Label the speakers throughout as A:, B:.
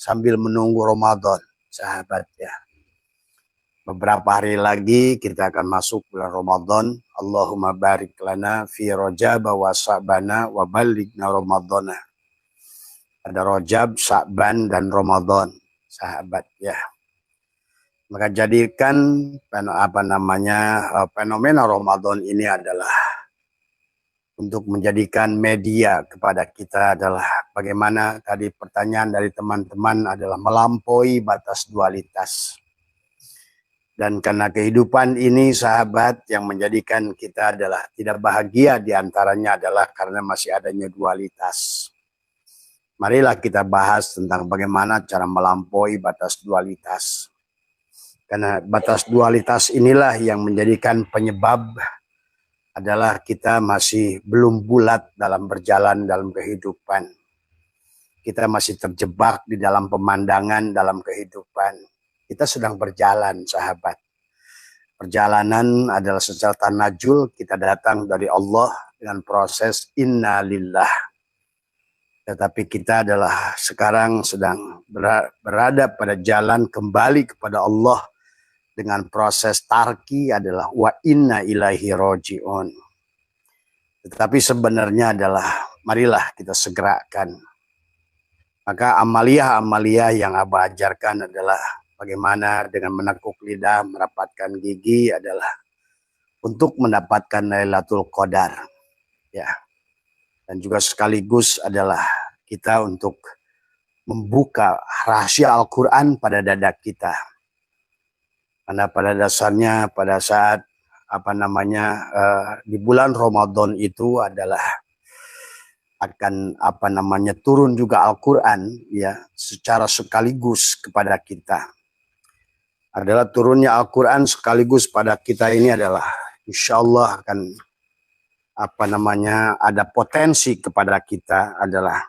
A: sambil menunggu Ramadan, sahabat ya. Beberapa hari lagi kita akan masuk bulan Ramadan. Allahumma barik lana fi Rajab wa Sya'bana wa ballighna Ramadana. Ada Rajab, Sya'ban dan Ramadan, sahabat ya. Maka jadikan fenomena Ramadan ini adalah untuk menjadikan media kepada kita adalah bagaimana tadi pertanyaan dari teman-teman adalah melampaui batas dualitas. Dan karena kehidupan ini sahabat yang menjadikan kita adalah tidak bahagia diantaranya adalah karena masih adanya dualitas. Marilah kita bahas tentang bagaimana cara melampaui batas dualitas. Karena batas dualitas inilah yang menjadikan penyebab adalah kita masih belum bulat dalam berjalan dalam kehidupan. Kita masih terjebak di dalam pemandangan dalam kehidupan. Kita sedang berjalan, sahabat. Perjalanan adalah secara tanajul, kita datang dari Allah dengan proses inna lillah. Tetapi kita adalah sekarang sedang berada pada jalan kembali kepada Allah dengan proses tarki adalah wa inna ilaihi roji'un. Tetapi sebenarnya adalah marilah kita segerakan. Maka amalia-amalia yang Abah ajarkan adalah bagaimana dengan menekuk lidah, merapatkan gigi adalah untuk mendapatkan Lailatul Qadar. Ya. Dan juga sekaligus adalah kita untuk membuka rahasia Al-Quran pada dada kita. Karena pada dasarnya pada saat di bulan Ramadan itu adalah akan turun juga Al-Quran ya secara sekaligus kepada kita. Adalah turunnya Al-Quran sekaligus pada kita ini adalah insya Allah akan ada potensi kepada kita adalah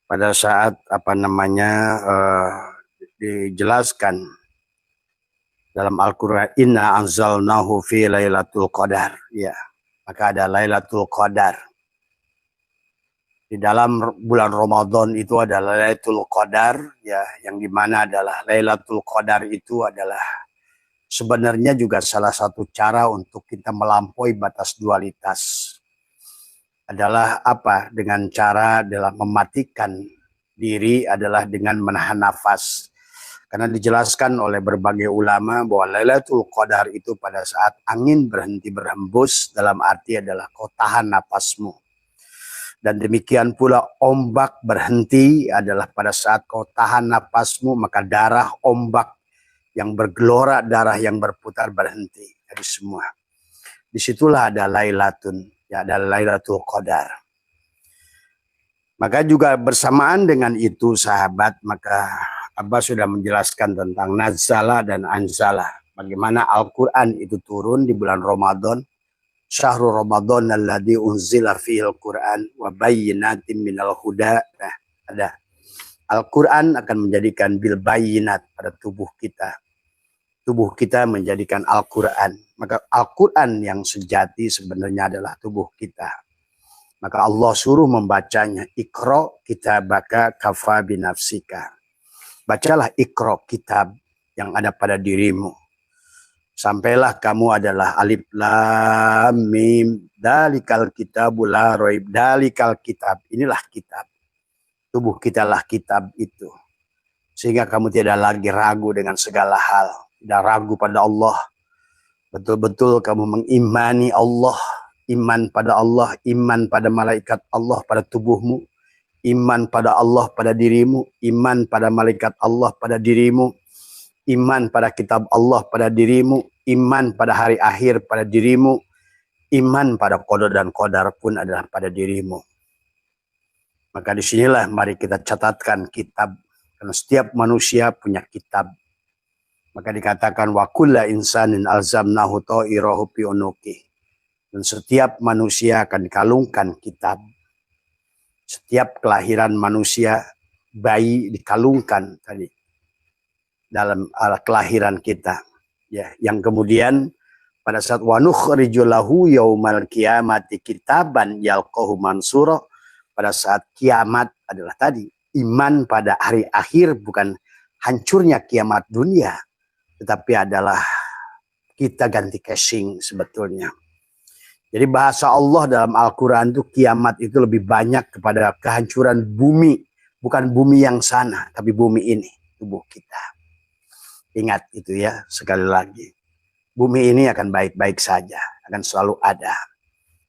A: pada saat dijelaskan dalam Al-Quran inna anzalnahu fi lailatul qadar ya, maka ada Lailatul Qadar. Di dalam bulan Ramadan itu ada Lailatul Qadar ya, yang dimana adalah Lailatul Qadar itu adalah sebenarnya juga salah satu cara untuk kita melampaui batas dualitas. Adalah dengan cara adalah mematikan diri adalah dengan menahan nafas. Karena dijelaskan oleh berbagai ulama bahwa Lailatul Qadar itu pada saat angin berhenti berhembus, dalam arti adalah kau tahan napasmu. Dan demikian pula ombak berhenti adalah pada saat kau tahan napasmu, maka darah ombak yang bergelora, darah yang berputar berhenti dari semua. Disitulah ada ada Lailatul Qadar. Maka juga bersamaan dengan itu sahabat, maka Abah sudah menjelaskan tentang nazala dan anzala. Bagaimana Al-Quran itu turun di bulan Ramadan. Syahrul Ramadan alladzi unzila fihil Quran wa bayyinatin minal huda. Nah, ada. Al-Quran akan menjadikan bil bayyinat pada tubuh kita. Tubuh kita menjadikan Al-Quran. Maka Al-Quran yang sejati sebenarnya adalah tubuh kita. Maka Allah suruh membacanya. Iqra kitabaka kafa binafsika. Bacalah Iqra kitab yang ada pada dirimu. Sampailah kamu adalah alif lam mim dalikal kitabu la raib, dalikal kitab, inilah kitab. Tubuh kita lah kitab itu. Sehingga kamu tidak lagi ragu dengan segala hal, tidak ragu pada Allah. Betul-betul kamu mengimani Allah, iman pada Allah, iman pada malaikat Allah pada tubuhmu. Iman pada Allah pada dirimu, iman pada malaikat Allah pada dirimu, iman pada kitab Allah pada dirimu, iman pada hari akhir pada dirimu, iman pada qada dan qadar pun adalah pada dirimu. Maka disinilah mari kita catatkan kitab, karena setiap manusia punya kitab. Maka dikatakan wa kulla insanin alzamnahu ta'irahu fi unuqi. Dan setiap manusia akan dikalungkan kitab. Setiap kelahiran manusia, bayi dikalungkan tadi dalam kelahiran kita. Ya, yang kemudian pada saat wa nukhriju lahu yaumal qiyamati kitaban yalqahu mansura, pada saat kiamat adalah tadi iman pada hari akhir bukan hancurnya kiamat dunia, tetapi adalah kita ganti casing sebetulnya. Jadi bahasa Allah dalam Al-Quran itu kiamat itu lebih banyak kepada kehancuran bumi. Bukan bumi yang sana, tapi bumi ini, tubuh kita. Ingat itu ya, sekali lagi. Bumi ini akan baik-baik saja, akan selalu ada.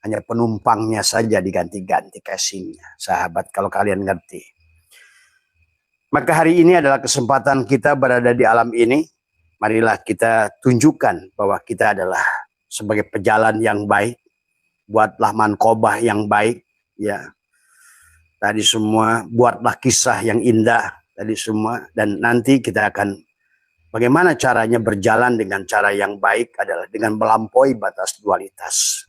A: Hanya penumpangnya saja diganti-ganti casingnya. Sahabat, kalau kalian ngerti. Maka hari ini adalah kesempatan kita berada di alam ini. Marilah kita tunjukkan bahwa kita adalah sebagai pejalan yang baik. Buatlah mankobah yang baik. Ya, tadi semua, buatlah kisah yang indah. Tadi semua, dan nanti kita akan bagaimana caranya berjalan dengan cara yang baik adalah dengan melampaui batas dualitas.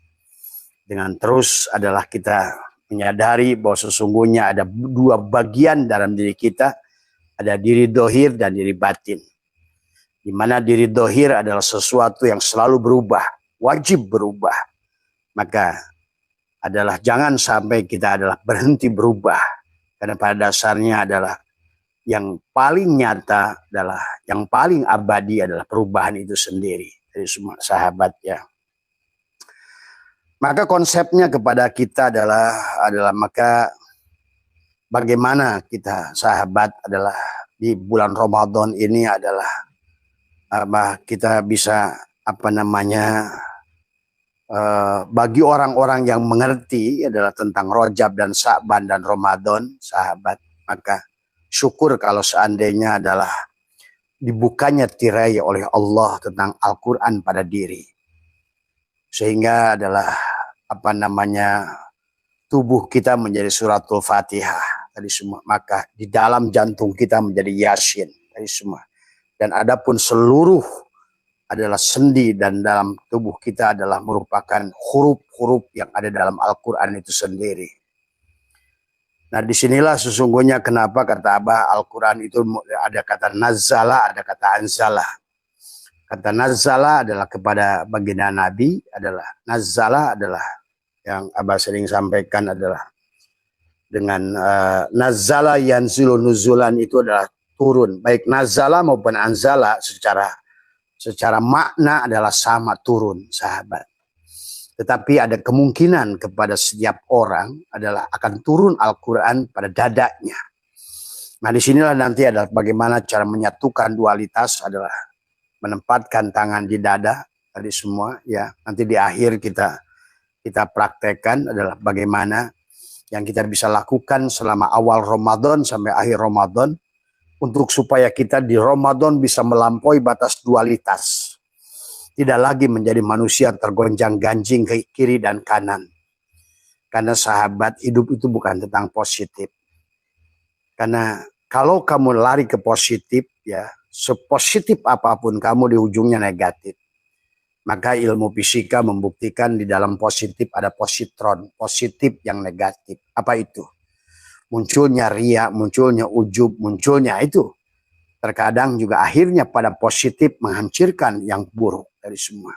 A: Dengan terus adalah kita menyadari bahwa sesungguhnya ada dua bagian dalam diri kita. Ada diri dohir dan diri batin. Di mana diri dohir adalah sesuatu yang selalu berubah. Wajib berubah. Maka adalah jangan sampai kita adalah berhenti berubah. Karena pada dasarnya adalah yang paling nyata adalah, yang paling abadi adalah perubahan itu sendiri. Dari semua sahabat ya. Maka konsepnya kepada kita adalah maka bagaimana kita sahabat adalah di bulan Ramadan ini adalah kita bisa bagi orang-orang yang mengerti adalah tentang Rajab dan Sa'ban dan Ramadan, sahabat, maka syukur kalau seandainya adalah dibukanya tirai oleh Allah tentang Al-Quran pada diri. Sehingga adalah tubuh kita menjadi suratul Fatihah tadi semua. Maka di dalam jantung kita menjadi Yasin tadi semua. Dan adapun seluruh adalah sendi dan dalam tubuh kita adalah merupakan huruf-huruf yang ada dalam Al-Quran itu sendiri. Nah disinilah sesungguhnya kenapa kata Abah Al-Quran itu ada kata nazzala, ada kata anzala. Kata nazzala adalah kepada baginda Nabi, adalah nazzala adalah yang Abah sering sampaikan adalah dengan nazzala yanzilu nuzulan itu adalah turun. Baik nazzala maupun anzala secara makna adalah sama turun, sahabat. Tetapi ada kemungkinan kepada setiap orang adalah akan turun Al-Quran pada dadanya. Nah disinilah nanti adalah bagaimana cara menyatukan dualitas adalah menempatkan tangan di dada tadi semua ya. Nanti di akhir kita praktekkan adalah bagaimana yang kita bisa lakukan selama awal Ramadan sampai akhir Ramadan. Untuk supaya kita di Ramadan bisa melampaui batas dualitas. Tidak lagi menjadi manusia tergonjang-ganjing ke kiri dan kanan. Karena sahabat, hidup itu bukan tentang positif. Karena kalau kamu lari ke positif, ya sepositif apapun kamu di ujungnya negatif. Maka ilmu fisika membuktikan di dalam positif ada positron. Positif yang negatif. Apa itu? Munculnya ria, munculnya ujub, munculnya itu. Terkadang juga akhirnya pada positif menghancurkan yang buruk dari semua.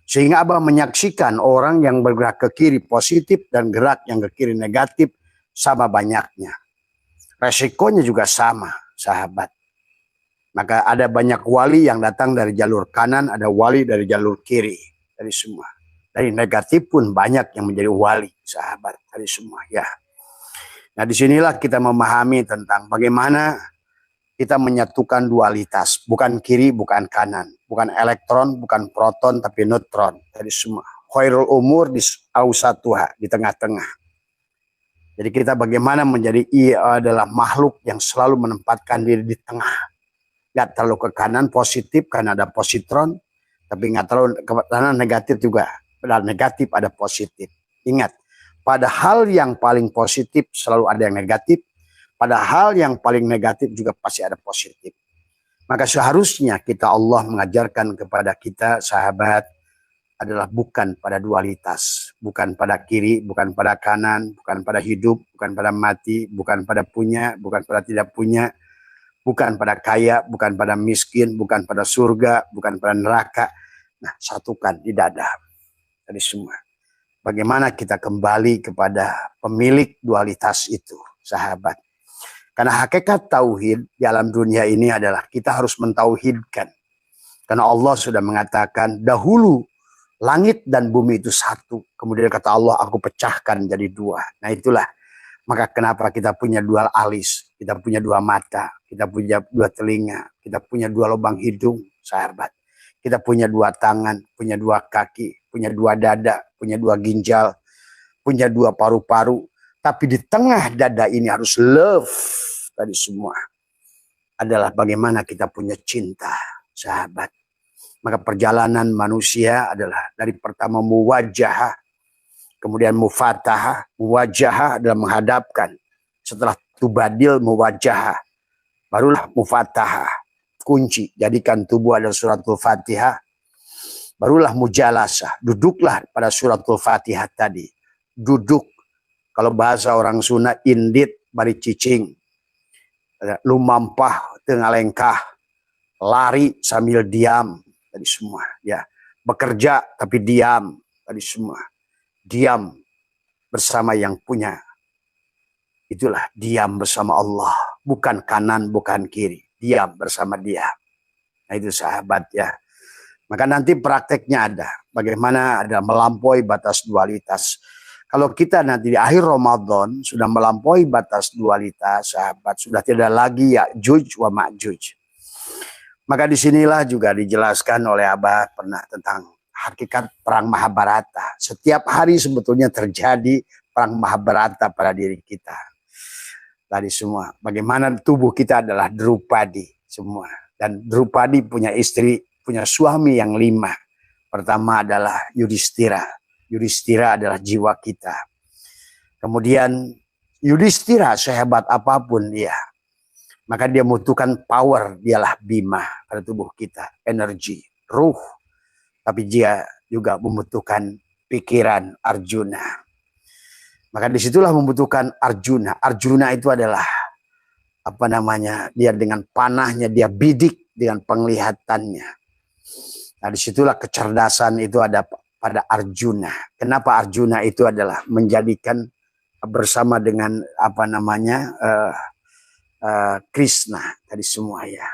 A: Sehingga Abah menyaksikan orang yang bergerak ke kiri positif dan gerak yang ke kiri negatif sama banyaknya. Resikonya juga sama, sahabat. Maka ada banyak wali yang datang dari jalur kanan, ada wali dari jalur kiri. Dari semua. Dari negatif pun banyak yang menjadi wali, sahabat. Dari semua, ya. Nah disinilah kita memahami tentang bagaimana kita menyatukan dualitas. Bukan kiri, bukan kanan. Bukan elektron, bukan proton, tapi neutron. Dari semua. Khairul umur di ausatuha, di tengah-tengah. Jadi kita bagaimana menjadi adalah makhluk yang selalu menempatkan diri di tengah. Gak terlalu ke kanan positif karena ada positron. Tapi gak terlalu ke kanan negatif juga. Padahal negatif ada positif. Ingat. Pada hal yang paling positif selalu ada yang negatif. Pada hal yang paling negatif juga pasti ada positif. Maka seharusnya kita Allah mengajarkan kepada kita sahabat adalah bukan pada dualitas. Bukan pada kiri, bukan pada kanan, bukan pada hidup, bukan pada mati, bukan pada punya, bukan pada tidak punya. Bukan pada kaya, bukan pada miskin, bukan pada surga, bukan pada neraka. Nah satukan di dada. Tadi semua. Bagaimana kita kembali kepada pemilik dualitas itu, sahabat. Karena hakikat tauhid di alam dunia ini adalah kita harus mentauhidkan. Karena Allah sudah mengatakan dahulu langit dan bumi itu satu. Kemudian kata Allah, aku pecahkan jadi dua. Nah itulah. Maka kenapa kita punya dua alis, kita punya dua mata, kita punya dua telinga, kita punya dua lubang hidung, sahabat. Kita punya dua tangan, punya dua kaki, punya dua dada, punya dua ginjal, punya dua paru-paru. Tapi di tengah dada ini harus love tadi semua. Adalah bagaimana kita punya cinta, sahabat. Maka perjalanan manusia adalah dari pertama muwajahah, kemudian mufatahah. Muwajahah adalah menghadapkan. Setelah tubadil muwajahah, barulah mufatahah. Kunci, jadikan tubuh adalah suratul Fatihah. Barulah mujalasah, duduklah pada suratul Fatihah tadi. Duduk, kalau bahasa orang Sunda, indit, bari cicing. Lumampah, tengah lengkah. Lari sambil diam, tadi semua. Ya, bekerja tapi diam, tadi semua. Diam bersama yang punya. Itulah diam bersama Allah. Bukan kanan, bukan kiri. Diam bersama dia. Nah itu sahabat ya. Maka nanti prakteknya ada. Bagaimana ada melampaui batas dualitas. Kalau kita nanti di akhir Ramadan sudah melampaui batas dualitas, sahabat. Sudah tidak lagi Ya'juj wa Ma'juj. Maka disinilah juga dijelaskan oleh Abah pernah tentang hakikat perang Mahabharata. Setiap hari sebetulnya terjadi perang Mahabharata pada diri kita. Tadi semua. Bagaimana tubuh kita adalah Drupadi semua. Dan Drupadi punya istri, punya suami yang 5. Pertama adalah Yudhistira. Yudhistira adalah jiwa kita. Kemudian Yudhistira sehebat apapun dia, maka dia membutuhkan power, dialah Bima pada tubuh kita, energi, ruh. Tapi dia juga membutuhkan pikiran Arjuna. Maka disitulah membutuhkan Arjuna. Arjuna itu adalah apa namanya? Dia dengan panahnya, dia bidik dengan penglihatannya. Nah disitulah kecerdasan itu ada pada Arjuna. Kenapa Arjuna itu adalah menjadikan bersama dengan apa namanya Krishna tadi semua ya.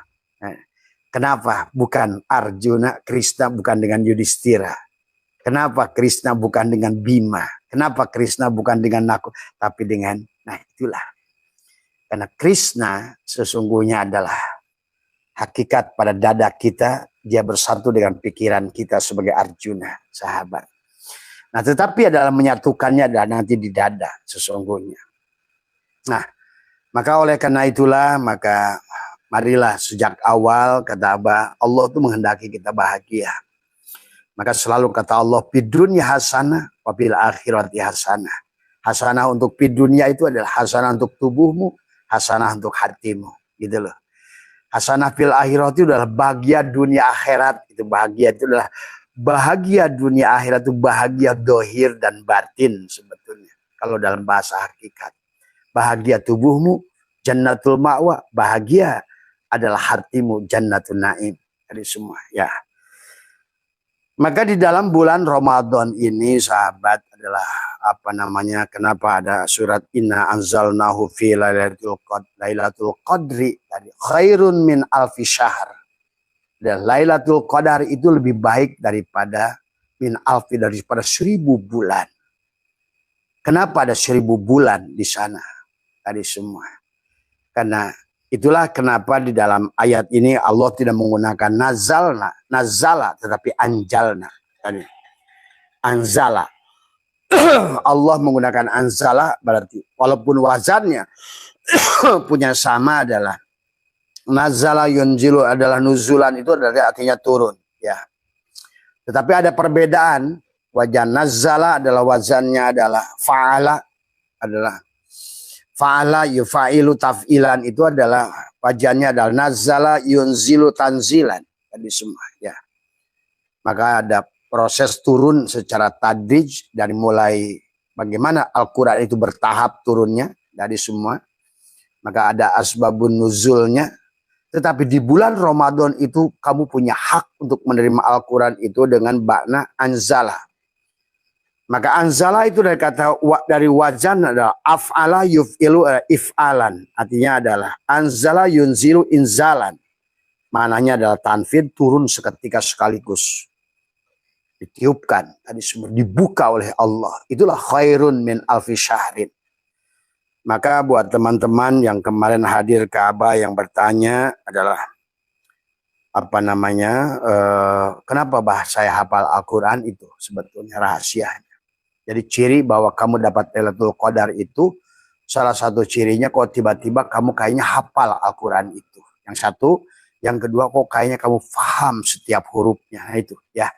A: Kenapa bukan Arjuna, Krishna bukan dengan Yudhistira? Kenapa Krishna bukan dengan Bima? Kenapa Krishna bukan dengan Naku? Tapi dengan, nah itulah. Karena Krishna sesungguhnya adalah hakikat pada dada kita. Dia bersatu dengan pikiran kita sebagai Arjuna, sahabat. Nah tetapi adalah menyatukannya adalah nanti di dada sesungguhnya. Nah maka oleh karena itulah maka marilah sejak awal kata Abah, Allah itu menghendaki kita bahagia. Maka selalu kata Allah, bidunya hasanah, wabil akhirati hasanah. Hasanah untuk bidunya itu adalah hasanah untuk tubuhmu, hasanah untuk hatimu. Gitu loh. Hasanah fil akhirat itu adalah bahagia dunia akhirat. Itu bahagia itu adalah bahagia dunia akhirat itu bahagia dohir dan batin sebetulnya. Kalau dalam bahasa hakikat. Bahagia tubuhmu, jannatul ma'wa. Bahagia adalah hatimu, jannatul na'im. Dari semua ya. Maka di dalam bulan Ramadan ini sahabat adalah apa namanya, kenapa ada surat inna anzalnahu fi lailatul qadri tadi khairun min alfi syahr. Dan Lailatul Qadar itu lebih baik daripada min alfi, daripada 1000 bulan. Kenapa ada 1000 bulan di sana tadi semua? Karena itulah kenapa di dalam ayat ini Allah tidak menggunakan nazala tetapi anjalna. Anzala. Allah menggunakan anzala berarti walaupun wazannya punya sama adalah nazala yunzilu adalah nuzulan, itu adalah artinya turun ya. Tetapi ada perbedaan. Wazan nazala adalah wazannya adalah fa'ala yufa'ilu taf'ilan, itu adalah wajannya adalah nazala yunzilu tanzilan tadi semua ya. Maka ada proses turun secara tadrij dari mulai bagaimana Al-Quran itu bertahap turunnya dari semua. Maka ada asbabun nuzulnya. Tetapi di bulan Ramadan itu kamu punya hak untuk menerima Al-Quran itu dengan makna anzala. Maka anzala itu dari kata dari wazan adalah af'ala yuf'ilu if'alan. Artinya adalah anzala yunzilu inzalan. Maknanya adalah tanfid, turun seketika sekaligus. Ditiupkan, tadi semua dibuka oleh Allah. Itulah khairun min alfi syahrin. Maka buat teman-teman yang kemarin hadir ke Abah yang bertanya adalah apa namanya, kenapa bah saya hafal Al-Quran itu sebetulnya rahasianya. Jadi ciri bahwa kamu dapat Lailatul Qadar itu salah satu cirinya kok tiba-tiba kamu kayaknya hafal Al-Quran itu. Yang satu, yang kedua kok kayaknya kamu paham setiap hurufnya. Nah, itu ya.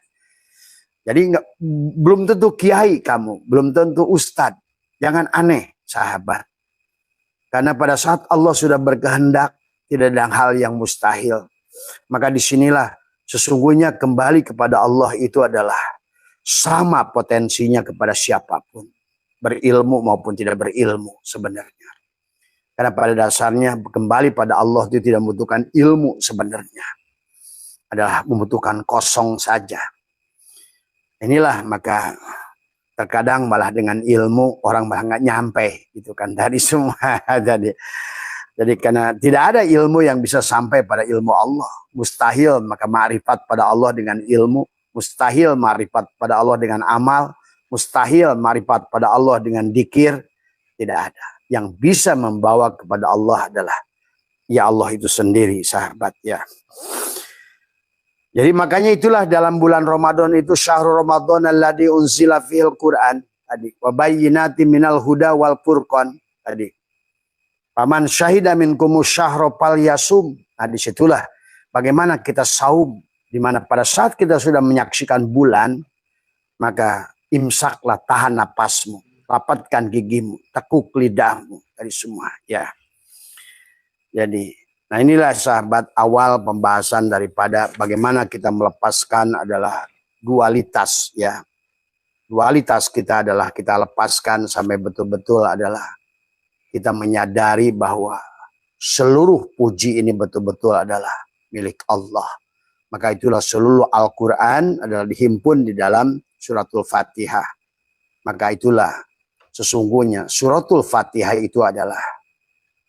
A: Jadi belum tentu kiai kamu, belum tentu ustadz. Jangan aneh sahabat. Karena pada saat Allah sudah berkehendak, tidak ada hal yang mustahil. Maka disinilah sesungguhnya kembali kepada Allah itu adalah sama potensinya kepada siapapun. Berilmu maupun tidak berilmu sebenarnya. Karena pada dasarnya kembali pada Allah itu tidak membutuhkan ilmu sebenarnya. Adalah membutuhkan kosong saja. Inilah maka terkadang malah dengan ilmu orang malah nggak nyampe gitu kan dari semua. Jadi karena tidak ada ilmu yang bisa sampai pada ilmu Allah. Mustahil maka ma'rifat pada Allah dengan ilmu. Mustahil ma'rifat pada Allah dengan amal. Mustahil ma'rifat pada Allah dengan dikir. Tidak ada. Yang bisa membawa kepada Allah adalah ya Allah itu sendiri sahabat ya. Jadi makanya itulah dalam bulan Ramadan itu syahrul Ramadan alladzi unzila fihil Qur'an tadi wa bayyinatin minal huda wal furqan tadi. Paman syahida minkumus syahra falyasum. Nah disitulah bagaimana kita saum, di mana pada saat kita sudah menyaksikan bulan maka imsaklah, tahan napasmu, rapatkan gigimu, tekuk lidahmu dari semua ya. Jadi nah inilah sahabat awal pembahasan daripada bagaimana kita melepaskan adalah dualitas ya. Dualitas kita adalah kita lepaskan sampai betul-betul adalah kita menyadari bahwa seluruh puji ini betul-betul adalah milik Allah. Maka itulah seluruh Al-Quran adalah dihimpun di dalam suratul Fatihah. Maka itulah sesungguhnya suratul Fatihah itu adalah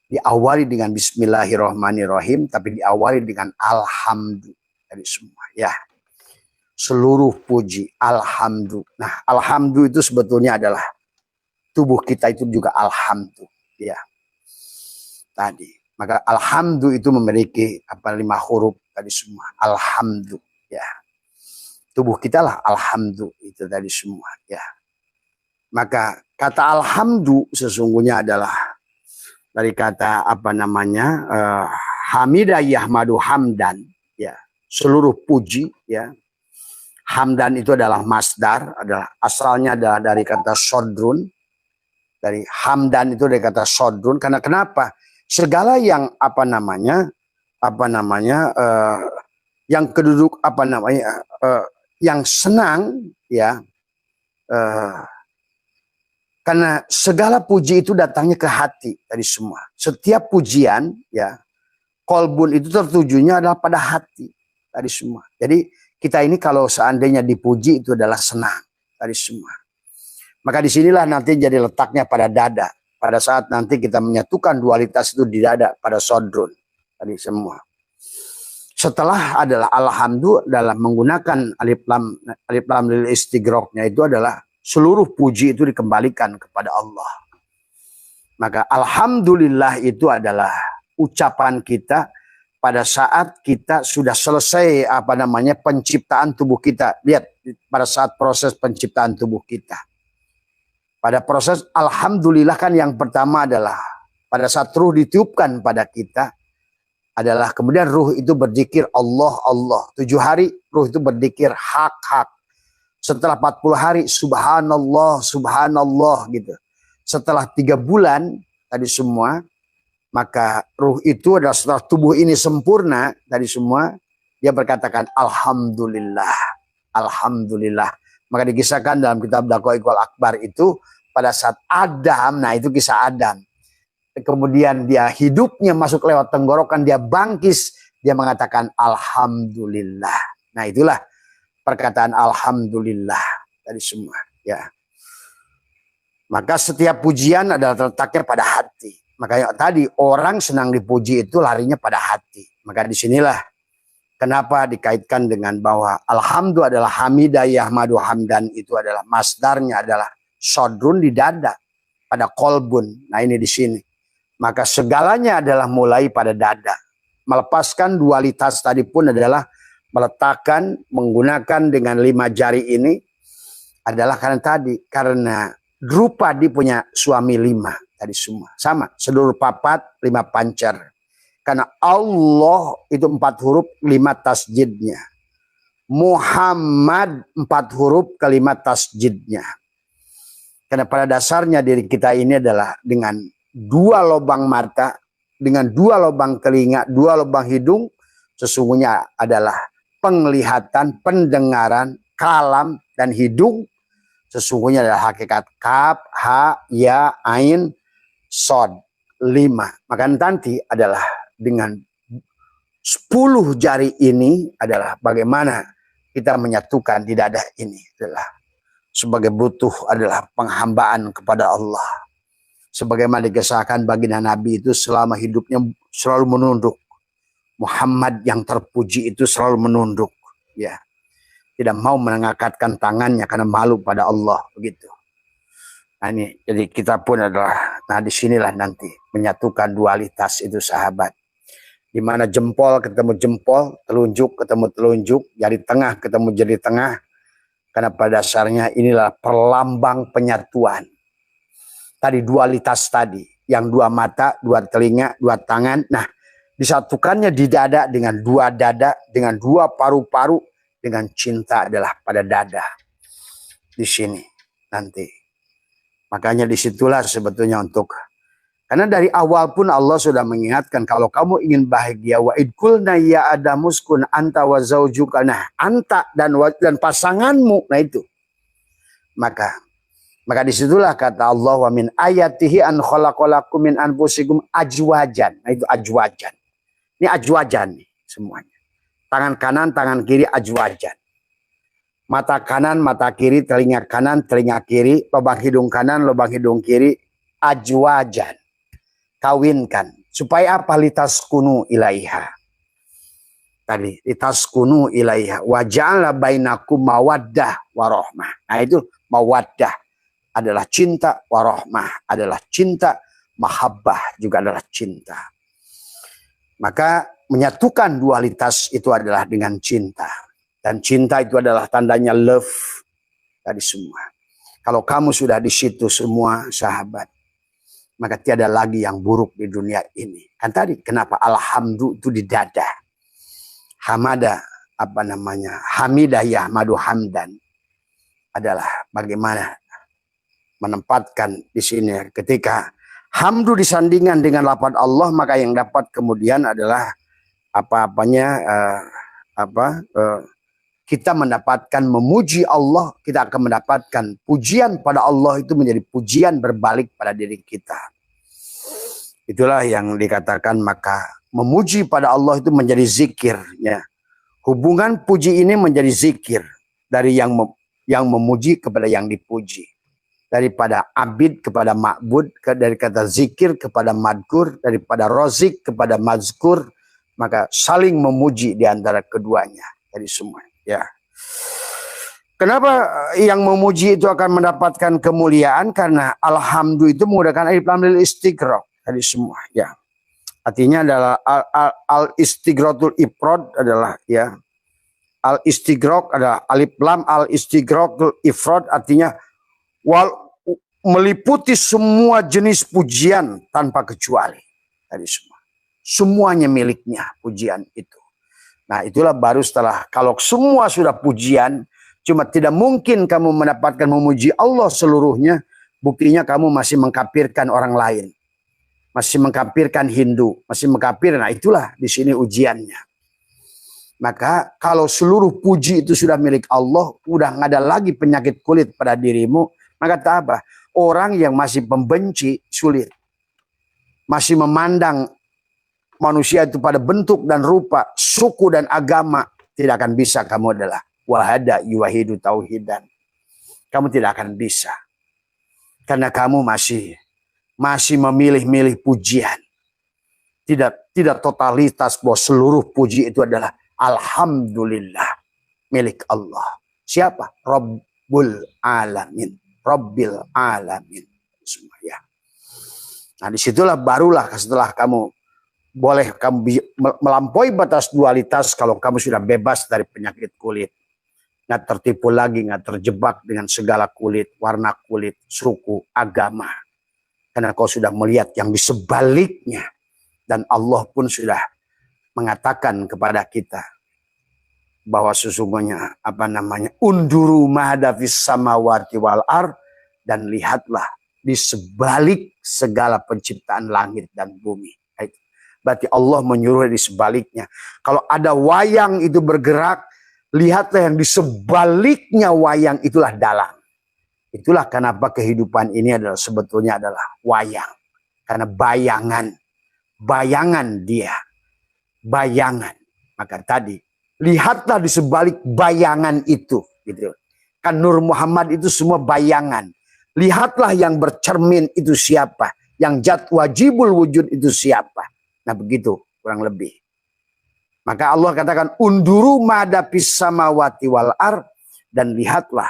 A: diawali dengan Bismillahirrahmanirrahim, tapi diawali dengan Alhamdulillah dari semua ya. Seluruh puji Alhamdulillah. Nah Alhamdulillah itu sebetulnya adalah tubuh kita itu juga Alhamdulillah ya. Tadi maka Alhamdulillah itu memiliki 5 huruf tadi semua. Alhamdulillah ya. Tubuh kita lah Alhamdulillah itu tadi semua ya. Maka kata Alhamdulillah sesungguhnya adalah dari kata hamidah yahmadu hamdan ya, seluruh puji ya. Hamdan itu adalah masdar, adalah asalnya adalah dari kata sodrun. Dari hamdan itu dari kata sodrun. Karena kenapa? Segala yang yang keduduk yang senang ya. Karena segala puji itu datangnya ke hati dari semua. Setiap pujian ya, kolbun itu tertujunya adalah pada hati dari semua. Jadi kita ini kalau seandainya dipuji itu adalah senang dari semua. Maka disinilah nanti jadi letaknya pada dada. Pada saat nanti kita menyatukan dualitas itu di dada pada sodrun dari semua. Setelah adalah alhamdulillah dalam menggunakan alif lam lil istighraqnya itu adalah seluruh puji itu dikembalikan kepada Allah. Maka alhamdulillah itu adalah ucapan kita pada saat kita sudah selesai penciptaan tubuh kita. Lihat pada saat proses penciptaan tubuh kita. Pada proses alhamdulillah kan yang pertama adalah pada saat ruh ditiupkan pada kita adalah kemudian ruh itu berzikir Allah Allah. 7 hari ruh itu berzikir hak hak. Setelah 40 hari subhanallah subhanallah gitu. Setelah 3 bulan tadi semua maka ruh itu adalah setelah tubuh ini sempurna tadi semua dia berkatakan alhamdulillah alhamdulillah. Maka dikisahkan dalam kitab Daqaiqul Akbar itu pada saat Adam, nah itu kisah Adam. Kemudian dia hidupnya masuk lewat tenggorokan, dia bangkis, dia mengatakan alhamdulillah. Nah itulah perkataan alhamdulillah dari semua ya. Maka setiap pujian adalah terletaknya pada hati. Makanya tadi orang senang dipuji itu larinya pada hati. Maka disinilah kenapa dikaitkan dengan bahwa alhamdulillah adalah hamidah yahmadu hamdan, itu adalah masdarnya adalah sodrun di dada, pada kolbun. Nah ini di sini. Maka segalanya adalah mulai pada dada. Melepaskan dualitas tadi pun adalah meletakkan, menggunakan dengan 5 jari ini adalah karena tadi, karena Drupadi punya suami 5 tadi semua. Sama, seluruh papat 5 pancar. Karena Allah itu 4 huruf 5 tasjidnya. Muhammad 4 huruf ke 5 tasjidnya. Karena pada dasarnya diri kita ini adalah dengan 2 lubang mata, dengan 2 lubang telinga, 2 lubang hidung, sesungguhnya adalah penglihatan, pendengaran, kalam, dan hidung. Sesungguhnya adalah hakikat kaf, ha, ya, ain, sod, 5. Maka nanti adalah dengan 10 jari ini adalah bagaimana kita menyatukan di dada ini adalah sebagai butuh adalah penghambaan kepada Allah. Sebagaimana dikisahkan baginda Nabi itu selama hidupnya selalu menunduk. Muhammad yang terpuji itu selalu menunduk. Ya, tidak mau mengangkatkan tangannya karena malu pada Allah, begitu. Nah ini, jadi kita pun adalah, nah disinilah nanti menyatukan dualitas itu sahabat. Di mana jempol ketemu jempol, telunjuk ketemu telunjuk, jari tengah ketemu jari tengah. Karena pada dasarnya inilah perlambang penyatuan. Tadi dualitas tadi, yang 2 mata, 2 telinga, 2 tangan. Nah, disatukannya di dada dengan 2 dada, dengan 2 paru-paru, dengan cinta adalah pada dada. Di sini nanti. Makanya disitulah sebetulnya untuk, karena dari awal pun Allah sudah mengingatkan kalau kamu ingin bahagia, wa idkulna ya adamuskun anta wa zaujuka. Nah, anta dan pasanganmu, nah itu. Maka disitulah kata Allah, wa min ayatihi an khalaqalakum min anfusikum ajwajan. Nah itu ajwajan. Ini ajwajan nih semuanya. Tangan kanan, tangan kiri ajwajan. Mata kanan, mata kiri, telinga kanan, telinga kiri, lubang hidung kanan, lubang hidung kiri, ajwajan. Kawinkan. Supaya apa? Litaskunu ilaiha. Tadi, litaskunu ilaiha. Wa ja'ala bainakum mawaddah warohmah. Nah itu mawaddah adalah cinta, warohmah adalah cinta, mahabbah juga adalah cinta. Maka menyatukan dualitas itu adalah dengan cinta. Dan cinta itu adalah tandanya love tadi semua. Kalau kamu sudah di situ semua sahabat, maka tiada lagi yang buruk di dunia ini. Kan tadi kenapa alhamdulillah itu di dada. Hamada apa namanya? Hamidah yahmadu hamdan adalah bagaimana menempatkan di sini ketika hamdu disandingkan dengan lafaz Allah, maka yang dapat kemudian adalah kita mendapatkan memuji Allah, kita akan mendapatkan pujian pada Allah itu menjadi pujian berbalik pada diri kita. Itulah yang dikatakan maka memuji pada Allah itu menjadi zikir, ya. Hubungan puji ini menjadi zikir dari yang memuji kepada yang dipuji. Daripada abid kepada ma'bud, dari kata zikir kepada madkur, daripada rozik kepada mazkur, maka saling memuji di antara keduanya dari semua. Ya. Kenapa yang memuji itu akan mendapatkan kemuliaan? Karena alhamdulillah itu menggunakan alif lam lil istighraq dari semua. Ya. Artinya adalah al istighratul ifrad adalah ya. Al istighraq adalah alif lam al istighraqul ifrad artinya meliputi semua jenis pujian tanpa kecuali tadi semua. Semuanya miliknya pujian itu. Nah itulah baru setelah kalau semua sudah pujian, cuma tidak mungkin kamu mendapatkan memuji Allah seluruhnya. Buktinya kamu masih mengkafirkan orang lain, masih mengkafirkan Hindu, masih mengkafirkan. Nah itulah di sini ujiannya. Maka kalau seluruh puji itu sudah milik Allah, udah nggak ada lagi penyakit kulit pada dirimu. Maka tak apa, orang yang masih pembenci sulit. Masih memandang manusia itu pada bentuk dan rupa, suku dan agama. Tidak akan bisa kamu adalah wahada yuwahidu tauhidan. Kamu tidak akan bisa. Karena kamu masih memilih-milih pujian. Tidak totalitas bahwa seluruh puji itu adalah alhamdulillah milik Allah. Siapa? Rabbul alamin. Rabbil alamin. Semua ya. Nah disitulah barulah setelah kamu boleh kamu melampaui batas dualitas kalau kamu sudah bebas dari penyakit kulit. Nggak tertipu lagi, nggak terjebak dengan segala kulit, warna kulit, suku, agama. Karena kau sudah melihat yang di sebaliknya. Dan Allah pun sudah mengatakan kepada kita bahwa sesungguhnya unduru mahadafis samawati wal ar, dan lihatlah di sebalik segala penciptaan langit dan bumi. Berarti Allah menyuruh di sebaliknya. Kalau ada wayang itu bergerak, lihatlah yang di sebaliknya wayang itulah dalang. Itulah kenapa kehidupan ini adalah sebetulnya adalah wayang. Karena bayangan dia. Bayangan. Maka tadi, lihatlah di sebalik bayangan itu. Gitu. Kan Nur Muhammad itu semua bayangan. Lihatlah yang bercermin itu siapa. Yang zat wajibul wujud itu siapa. Nah begitu kurang lebih. Maka Allah katakan, unduru madapis samawati wal ar. Dan lihatlah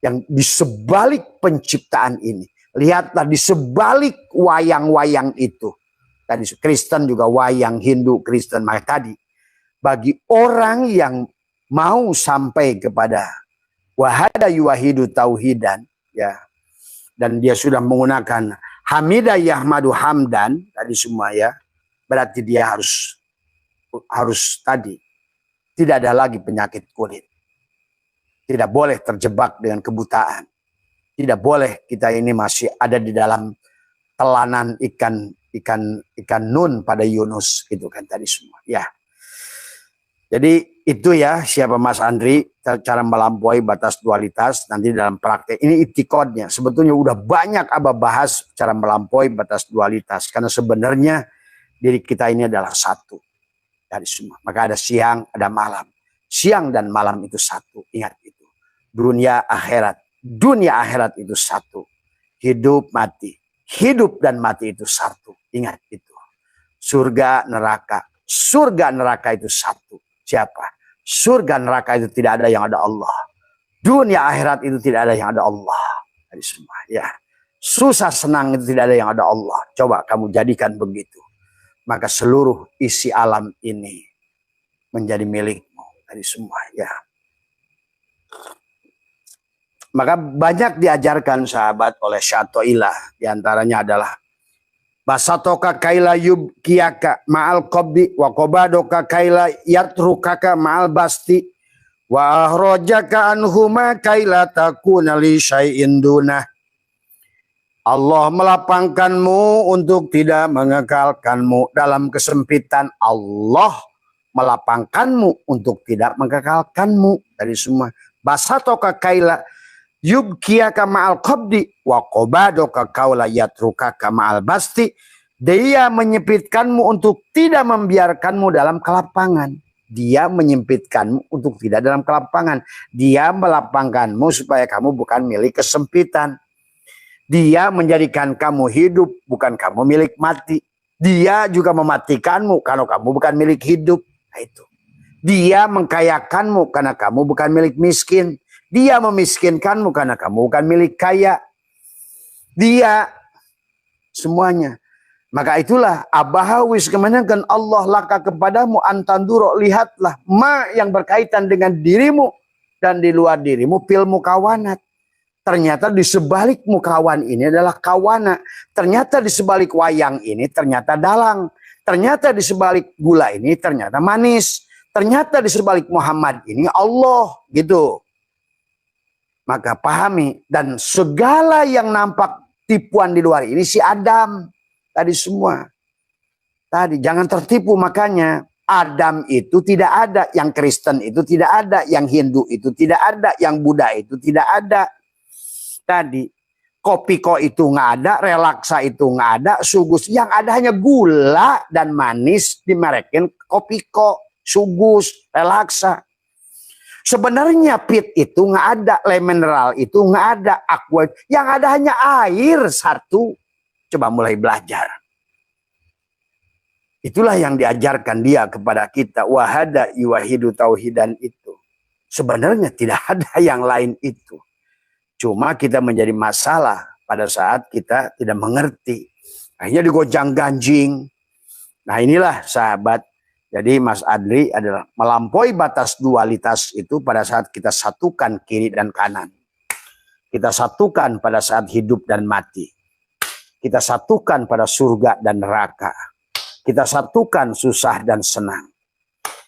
A: yang di sebalik penciptaan ini. Lihatlah di sebalik wayang-wayang itu. Tadi Kristen juga wayang, Hindu, Kristen. Maka tadi bagi orang yang mau sampai kepada wahada yuwahidu tauhidan, ya, dan dia sudah menggunakan hamidah yahmadu hamdan tadi semua ya, berarti dia harus tadi tidak ada lagi penyakit kulit, tidak boleh terjebak dengan kebutaan, tidak boleh kita ini masih ada di dalam telanan ikan nun pada Yunus itu kan tadi semua ya. Jadi itu ya siapa Mas Andri, cara melampaui batas dualitas nanti dalam praktek. Ini itikodnya. Sebetulnya udah banyak Abah bahas cara melampaui batas dualitas. Karena sebenarnya diri kita ini adalah satu dari semua. Maka ada siang, ada malam. Siang dan malam itu satu. Ingat itu. Dunia akhirat. Dunia akhirat itu satu. Hidup mati. Hidup dan mati itu satu. Ingat itu. Surga neraka. Surga neraka itu satu. Siapa? Surga neraka itu tidak ada yang ada Allah. Dunia akhirat itu tidak ada yang ada Allah. Dari semua ya. Susah senang itu tidak ada yang ada Allah. Coba kamu jadikan begitu. Maka seluruh isi alam ini menjadi milikmu. Dari semua ya. Maka banyak diajarkan sahabat oleh Syatoilah. Di antaranya adalah basatoka kaila yubkiyaka ma'al qabdi wa qabadoka kaila yatrukaka ma'al basti wa ahrojaka anhuma kaila takuna li syai'in dunah. Allah melapangkanmu untuk tidak mengekalkanmu dalam kesempitan. Allah melapangkanmu untuk tidak mengekalkanmu dari semua. Basatoka kaila yubkiyaka ma'al qabdi wa qabadoka kaula yatrukaka ma'al basti. Dia menyempitkanmu untuk tidak membiarkanmu dalam kelapangan. Dia menyempitkanmu untuk tidak dalam kelapangan. Dia melapangkanmu supaya kamu bukan milik kesempitan. Dia menjadikan kamu hidup, bukan kamu milik mati. Dia juga mematikanmu kalau kamu bukan milik hidup. Nah itu. Dia mengkayakanmu karena kamu bukan milik miskin. Dia memiskinkanmu karena kamu bukan milik kaya. Dia semuanya. Maka itulah abahawis kemenangkan Allah laka kepadamu antanduro, lihatlah ma yang berkaitan dengan dirimu dan di luar dirimu fil mukawanat. Ternyata di sebalik mukawan ini adalah kawana. Ternyata di sebalik wayang ini ternyata dalang. Ternyata di sebalik gula ini ternyata manis. Ternyata di sebalik Muhammad ini Allah gitu. Maka pahami, dan segala yang nampak tipuan di luar ini si Adam tadi semua. Tadi jangan tertipu, makanya Adam itu tidak ada, yang Kristen itu tidak ada, yang Hindu itu tidak ada, yang Buddha itu tidak ada. Tadi kopiko itu nggak ada, relaksa itu nggak ada, sugus yang ada hanya gula dan manis dimerekin kopiko, sugus, relaksa. Sebenarnya pit itu nggak ada, le mineral itu nggak ada, aqua yang ada hanya air satu. Coba mulai belajar. Itulah yang diajarkan dia kepada kita. Wahada iwahidu tauhidan itu. Sebenarnya tidak ada yang lain itu. Cuma kita menjadi masalah pada saat kita tidak mengerti. Akhirnya digojang ganjing. Nah inilah sahabat. Jadi Mas Adli adalah melampaui batas dualitas itu pada saat kita satukan kiri dan kanan. Kita satukan pada saat hidup dan mati. Kita satukan pada surga dan neraka. Kita satukan susah dan senang.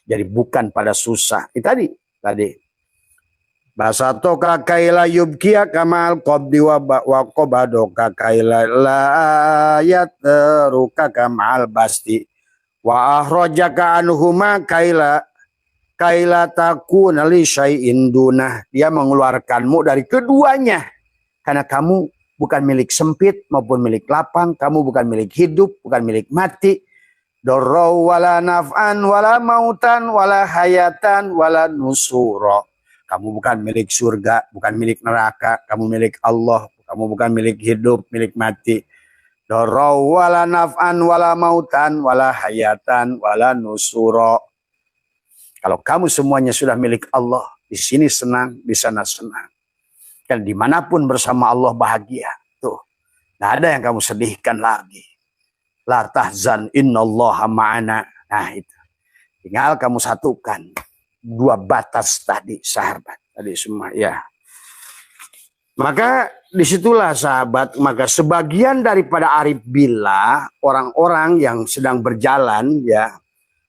A: Jadi bukan pada susah. Itu tadi. Basatoka kaila yubkiya kamal qabdi wa qabadoka kaila la yatruka kamal basti. Wa ahrajaka anhuma kaila takuna li syai'in dunah. Dia mengeluarkanmu dari keduanya. Karena kamu bukan milik sempit maupun milik lapang. Kamu bukan milik hidup, bukan milik mati. Dorau wala naf'an wala mautan wala hayatan wala nusuro. Kamu bukan milik surga, bukan milik neraka. Kamu milik Allah. Kamu bukan milik hidup, milik mati. Dorau wala naf'an wala mautan wala hayatan wala nusuro. Kalau kamu semuanya sudah milik Allah, di sini senang, di sana senang. Dan dimanapun bersama Allah bahagia. Tuh, nggak ada yang kamu sedihkan lagi. La tahzan innallaha ma'ana. Nah itu. Tinggal kamu satukan. Dua batas tadi sahabat. Tadi semua ya. Maka disitulah sahabat, maka sebagian daripada arif billah, orang-orang yang sedang berjalan ya,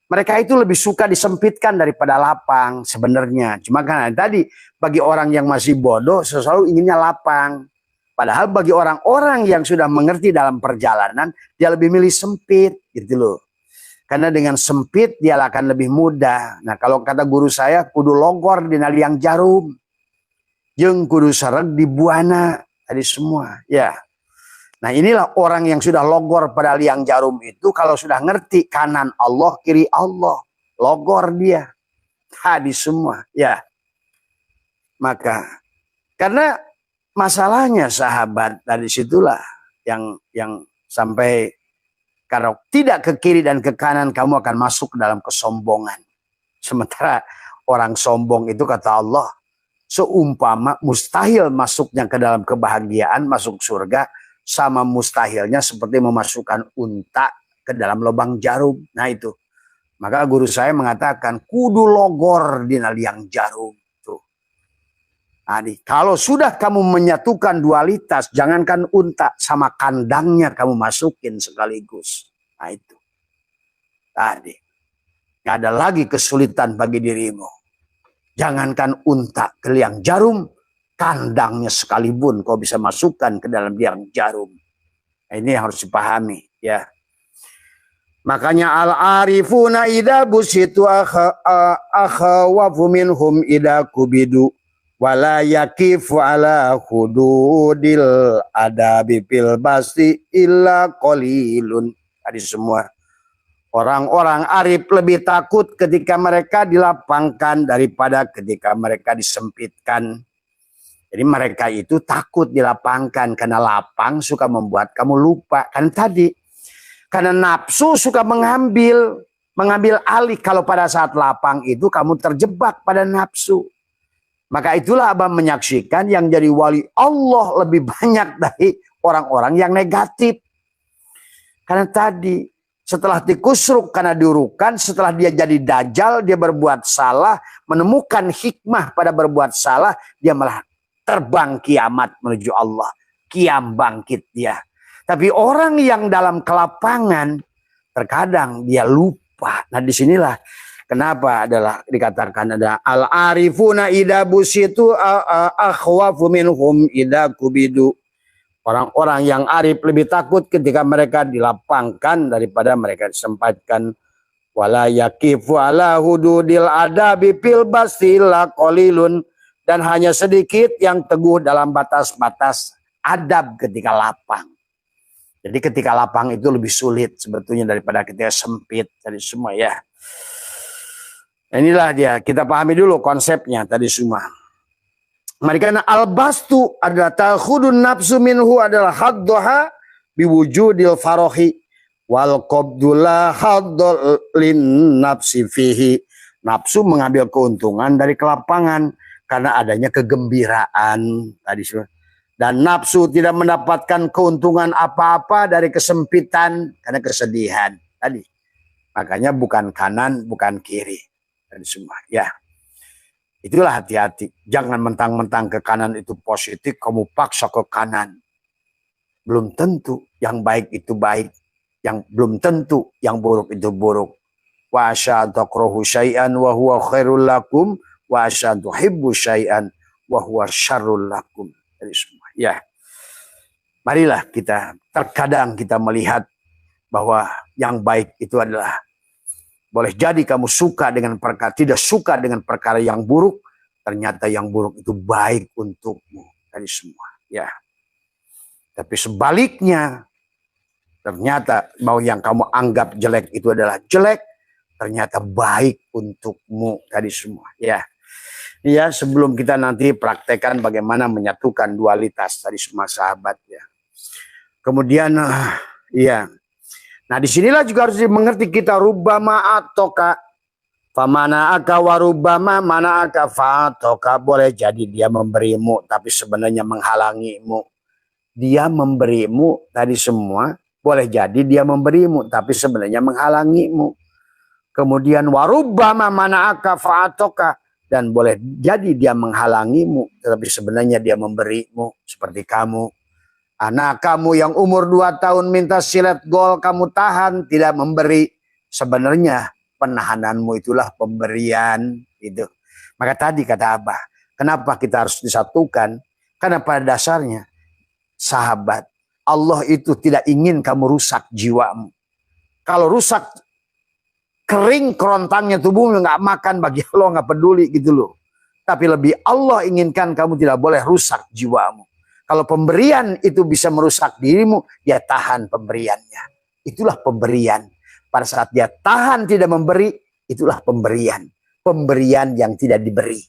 A: mereka itu lebih suka disempitkan daripada lapang sebenarnya. Cuma kan tadi bagi orang yang masih bodoh selalu inginnya lapang. Padahal bagi orang-orang yang sudah mengerti dalam perjalanan, dia lebih milih sempit gitu loh. Karena dengan sempit dia akan lebih mudah. Nah kalau kata guru saya, kudu logor di liang jarum. Jeung kudu sareg di buana tadi semua ya. Nah inilah orang yang sudah logor pada liang jarum itu, kalau sudah ngerti kanan Allah kiri Allah, logor dia tadi semua ya. Maka karena masalahnya sahabat dari situlah yang sampai kalau tidak ke kiri dan ke kanan kamu akan masuk ke dalam kesombongan. Sementara orang sombong itu kata Allah seumpama mustahil masuknya ke dalam kebahagiaan, masuk surga, sama mustahilnya seperti memasukkan unta ke dalam lubang jarum. Nah itu. Maka guru saya mengatakan kudu logor di liang jarum. Tuh. Nah, kalau sudah kamu menyatukan dualitas, jangankan unta, sama kandangnya kamu masukin sekaligus. Nah itu. Tadi. Gak ada lagi kesulitan bagi dirimu. Jangankan unta ke liang jarum, kandangnya sekalipun kau bisa masukkan ke dalam liang jarum. Nah, ini yang harus dipahami ya. Makanya al-arifuna idza busitu akhawafu minhum idza kubidu wala yakifu ala hududil adabi fil basti illa qalilun. Tadi semua. Orang-orang arif lebih takut ketika mereka dilapangkan daripada ketika mereka disempitkan. Jadi mereka itu takut dilapangkan karena lapang suka membuat kamu lupa. Kan tadi, karena nafsu suka mengambil alih. Kalau pada saat lapang itu kamu terjebak pada nafsu. Maka itulah abang menyaksikan yang jadi wali Allah lebih banyak dari orang-orang yang negatif. Karena tadi, setelah dikusruk karena diurukan, setelah dia jadi dajjal, dia berbuat salah, menemukan hikmah pada berbuat salah, dia malah terbang kiamat menuju Allah. Kiam bangkit dia. Tapi orang yang dalam kelapangan, terkadang dia lupa. Nah disinilah kenapa adalah dikatakan ada al-arifuna idza busitu akhwafu minhum idza kubidu. Orang-orang yang arif lebih takut ketika mereka dilapangkan daripada mereka disempatkan. Wala yakifu ala hududil adabi fil basila qalilun. Dan hanya sedikit yang teguh dalam batas-batas adab ketika lapang. Jadi ketika lapang itu lebih sulit sebetulnya daripada ketika sempit. Tadi semua ya. Inilah dia, kita pahami dulu konsepnya tadi semua. Mereka al-bastu adalah takhudun nafsu minhu adalah haddoha biwujudil farohi wal qabdullah haddol lin nafsi fihi. Nafsu mengambil keuntungan dari kelapangan karena adanya kegembiraan tadi semua. Dan nafsu tidak mendapatkan keuntungan apa-apa dari kesempitan karena kesedihan tadi. Makanya bukan kanan, bukan kiri. Dan semua ya, itulah hati-hati, jangan mentang-mentang ke kanan itu positif kamu paksa ke kanan, belum tentu yang baik itu baik, yang belum tentu yang buruk itu buruk. Wa asyadakrohu syai'an wa huwa khairul lakum wa asyaduhibbu syai'an wa huwa syarrul lakum. Jadi semua ya, marilah kita terkadang kita melihat bahwa yang baik itu adalah, boleh jadi kamu suka dengan perkara, tidak suka dengan perkara yang buruk, ternyata yang buruk itu baik untukmu dari semua. Ya. Tapi sebaliknya, ternyata mau yang kamu anggap jelek itu adalah jelek, ternyata baik untukmu dari semua. Ya. Ya, sebelum kita nanti praktekkan bagaimana menyatukan dualitas dari semua sahabat ya. Kemudian ya. Nah disinilah juga harus dimengerti kita rubbama atoka famana aka warubama mana aka fatoka. Boleh jadi dia memberimu tapi sebenarnya menghalangimu. Dia memberimu tadi semua, boleh jadi dia memberimu tapi sebenarnya menghalangimu. Kemudian warubama mana aka fatoka, dan boleh jadi dia menghalangimu tapi sebenarnya dia memberimu. Seperti kamu, anak kamu yang umur 2 tahun minta silet gol, kamu tahan tidak memberi. Sebenarnya penahananmu itulah pemberian itu. Maka tadi kata Abah, kenapa kita harus disatukan? Karena pada dasarnya sahabat, Allah itu tidak ingin kamu rusak jiwamu. Kalau rusak, kering kerontangnya tubuhmu, nggak makan, bagi Allah nggak peduli gitu loh. Tapi lebih Allah inginkan kamu tidak boleh rusak jiwamu. Kalau pemberian itu bisa merusak dirimu, ya tahan pemberiannya. Itulah pemberian. Pada saat dia tahan tidak memberi, itulah pemberian. Pemberian yang tidak diberi.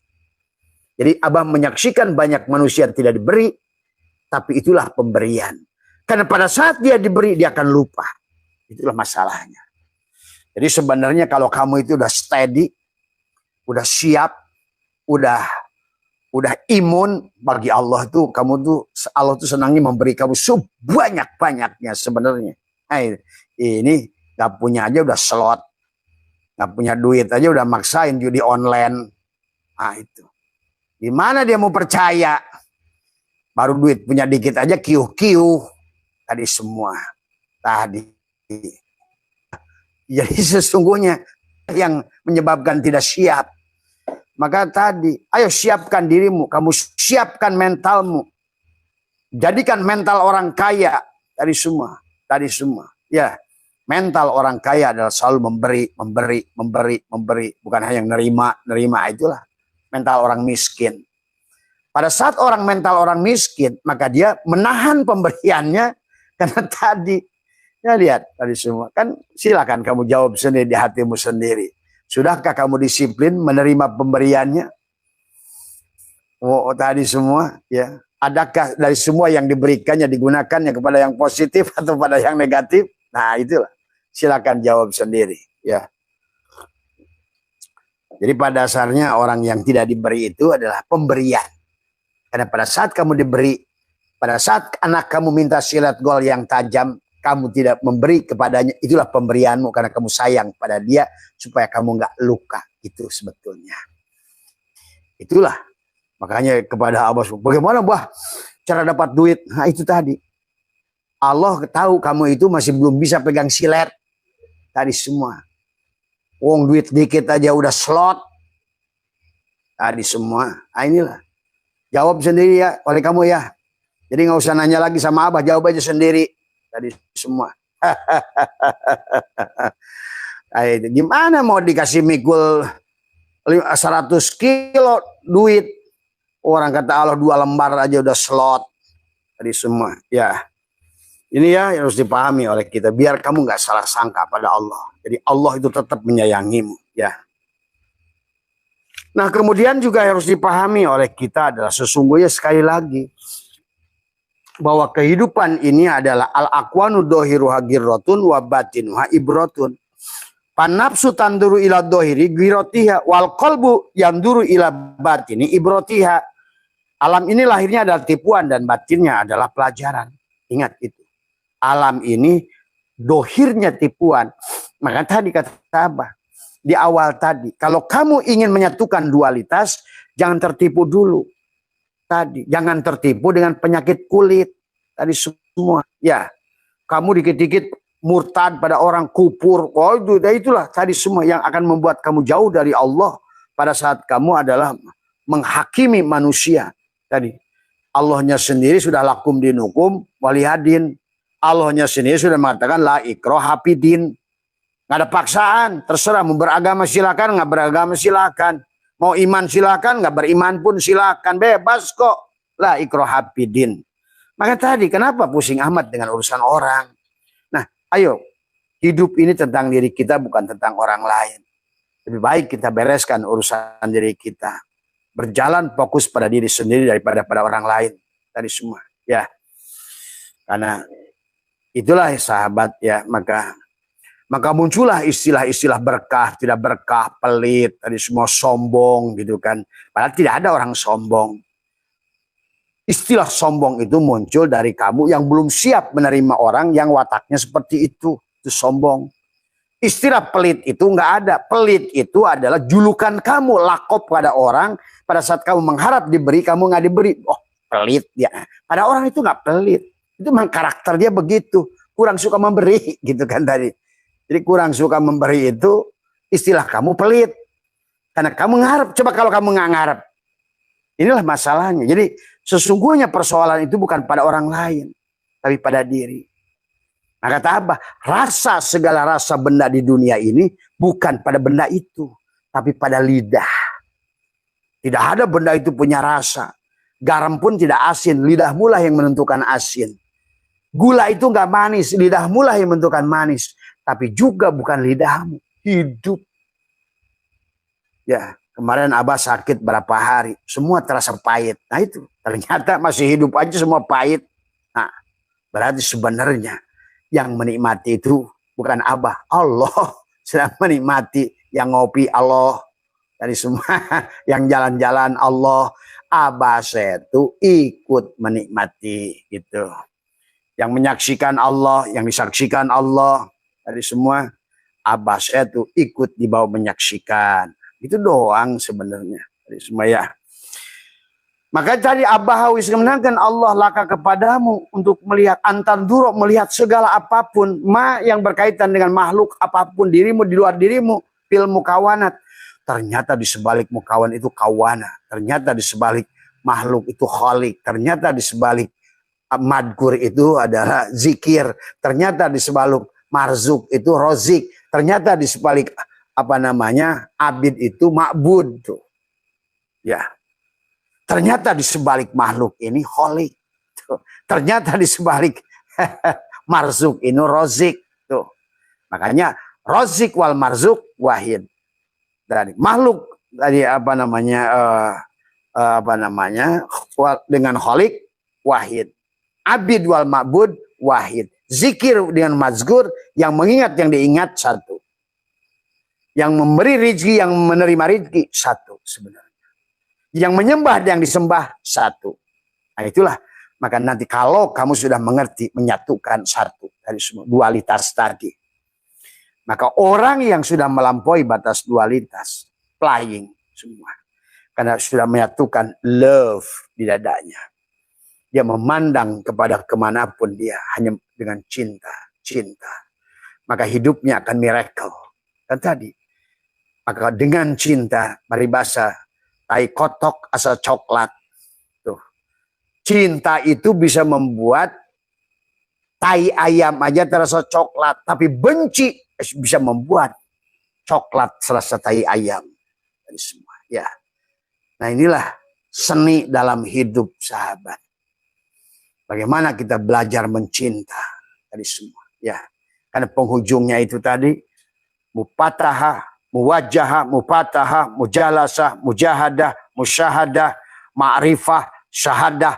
A: Jadi Abah menyaksikan banyak manusia yang tidak diberi, tapi itulah pemberian. Karena pada saat dia diberi, dia akan lupa. Itulah masalahnya. Jadi sebenarnya kalau kamu itu udah steady, udah siap, udah imun bagi Allah tuh, kamu tuh, Allah tuh senangnya memberi kamu sebanyak-banyaknya sebenarnya. Nah, ini gak punya aja udah slot, gak punya duit aja udah maksain judi online. Nah itu, gimana dia mau percaya? Baru duit punya dikit aja kiuh-kiuh tadi semua tadi. Jadi sesungguhnya yang menyebabkan tidak siap. Maka tadi, ayo siapkan dirimu, kamu siapkan mentalmu. Jadikan mental orang kaya tadi semua. Ya, mental orang kaya adalah selalu memberi. Bukan hanya nerima itulah mental orang miskin. Pada saat mental orang miskin, maka dia menahan pemberiannya karena tadi. Ya lihat tadi semua. Kan silakan kamu jawab sendiri di hatimu sendiri. Sudahkah kamu disiplin menerima pemberiannya? Oh, tadi semua ya. Adakah dari semua yang diberikannya digunakannya kepada yang positif atau pada yang negatif? Nah, itulah. Silakan jawab sendiri ya. Jadi pada dasarnya orang yang tidak diberi itu adalah pemberian. Karena pada saat kamu diberi, pada saat anak kamu minta silet gol yang tajam, kamu tidak memberi kepadanya, itulah pemberianmu karena kamu sayang pada dia supaya kamu nggak luka. Itu sebetulnya. Itulah. Makanya kepada Abah, bagaimana Bah cara dapat duit? Nah itu tadi. Allah tahu kamu itu masih belum bisa pegang silet. Tadi semua. Wong duit dikit aja udah slot. Tadi semua. Nah inilah. Jawab sendiri ya oleh kamu ya. Jadi nggak usah nanya lagi sama Abah, jawab aja sendiri. Tadi semua. Gimana mau dikasih mikul 100 kilo duit. Orang kata Allah 2 lembar aja udah slot. Tadi semua. Ya. Ini ya yang harus dipahami oleh kita. Biar kamu nggak salah sangka pada Allah. Jadi Allah itu tetap menyayangimu. Ya. Nah, kemudian juga harus dipahami oleh kita adalah sesungguhnya sekali lagi bahwa kehidupan ini adalah al-aqwanu dohiruha girrotun wa batinuha ibrotun. Panapsu tanduru ila dohiri girotiha wal kolbu yanduru ila batini ibrotiha. Alam ini lahirnya adalah tipuan dan batinnya adalah pelajaran. Ingat itu. Alam ini dohirnya tipuan. Maka tadi kata apa? Di awal tadi, kalau kamu ingin menyatukan dualitas, jangan tertipu dulu. Tadi, jangan tertipu dengan penyakit kulit. Tadi semua, ya, kamu dikit-dikit murtad pada orang kufur. Oh, itulah tadi semua yang akan membuat kamu jauh dari Allah pada saat kamu adalah menghakimi manusia. Tadi, Allahnya sendiri sudah lakum dinukum walihadin. Allahnya sendiri sudah mengatakan la ikroha fidin. Nggak ada paksaan, terserah mau beragama silakan, nggak beragama silakan. Mau iman silakan, nggak beriman pun silakan, bebas kok. La ikroha fidin. Maka tadi kenapa pusing amat dengan urusan orang? Nah, ayo, hidup ini tentang diri kita bukan tentang orang lain. Lebih baik kita bereskan urusan diri kita. Berjalan fokus pada diri sendiri daripada pada orang lain. Tadi semua, ya. Karena itulah sahabat ya, maka muncullah istilah-istilah berkah, tidak berkah, pelit, tadi semua sombong gitu kan. Padahal tidak ada orang sombong. Istilah sombong itu muncul dari kamu yang belum siap menerima orang yang wataknya seperti itu. Itu sombong. Istilah pelit itu nggak ada. Pelit itu adalah julukan kamu, lakop pada orang. Pada saat kamu mengharap diberi, kamu nggak diberi. Oh, pelit ya. Pada orang itu nggak pelit. Itu memang karakter dia begitu. Kurang suka memberi gitu kan tadi. Jadi kurang suka memberi itu istilah kamu pelit. Karena kamu ngarep. Coba kalau kamu nggak ngarep. Inilah masalahnya. Jadi sesungguhnya persoalan itu bukan pada orang lain. Tapi pada diri. Nah kata apa? Rasa segala rasa benda di dunia ini bukan pada benda itu. Tapi pada lidah. Tidak ada benda itu punya rasa. Garam pun tidak asin. Lidahmu lah yang menentukan asin. Gula itu nggak manis. Lidahmu lah yang menentukan manis. Tapi juga bukan lidahmu, hidup. Ya, kemarin Abah sakit berapa hari, semua terasa pahit. Nah itu, ternyata masih hidup aja semua pahit. Nah, berarti sebenarnya yang menikmati itu bukan Abah, Allah sedang menikmati. Yang ngopi Allah, dari semua yang jalan-jalan Allah. Abah saya itu ikut menikmati gitu. Yang menyaksikan Allah, yang disaksikan Allah. Dari semua Abah saya tuh ikut dibawa menyaksikan. Itu doang sebenarnya. Dari semua ya. Maka tadi Abah Hawis menangkan Allah laka kepadamu untuk melihat antar duruk, melihat segala apapun. Yang berkaitan dengan makhluk apapun dirimu, di luar dirimu. Fil mukawanat. Ternyata di sebalik mukawan itu kawana. Ternyata di sebalik makhluk itu khalik. Ternyata di sebalik madkur itu adalah zikir. Ternyata di sebalik marzuk itu rozik. Ternyata di sebalik abid itu ma'bud tuh. Ya. Ternyata di sebalik makhluk ini kholik. Tuh. Ternyata di sebalik marzuk ini rozik tuh. Makanya rozik wal marzuk wahid. Dari makhluk tadi dengan kholik wahid. Abid wal ma'bud wahid. Zikir dengan mazkur, yang mengingat yang diingat satu. Yang memberi rezeki, yang menerima rezeki satu sebenarnya. Yang menyembah yang disembah satu. Nah itulah. Maka nanti kalau kamu sudah mengerti, menyatukan satu dari semua dualitas tadi. Maka orang yang sudah melampaui batas dualitas, flying semua. Karena sudah menyatukan love di dadanya. Dia memandang kepada kemanapun dia hanya dengan cinta. Maka hidupnya akan miracle. Dan tadi, maka dengan cinta, maribasa, tai kotok asa coklat. Tuh. Cinta itu bisa membuat tai ayam aja terasa coklat. Tapi benci bisa membuat coklat serasa tai ayam. Dari semua. Ya. Nah inilah seni dalam hidup sahabat. Bagaimana kita belajar mencinta dari semua. Ya. Karena penghujungnya itu tadi. Mupataha muwajjahah, mufatahah, mujalasah, mujahadah, musyahadah, ma'rifah, syahadah,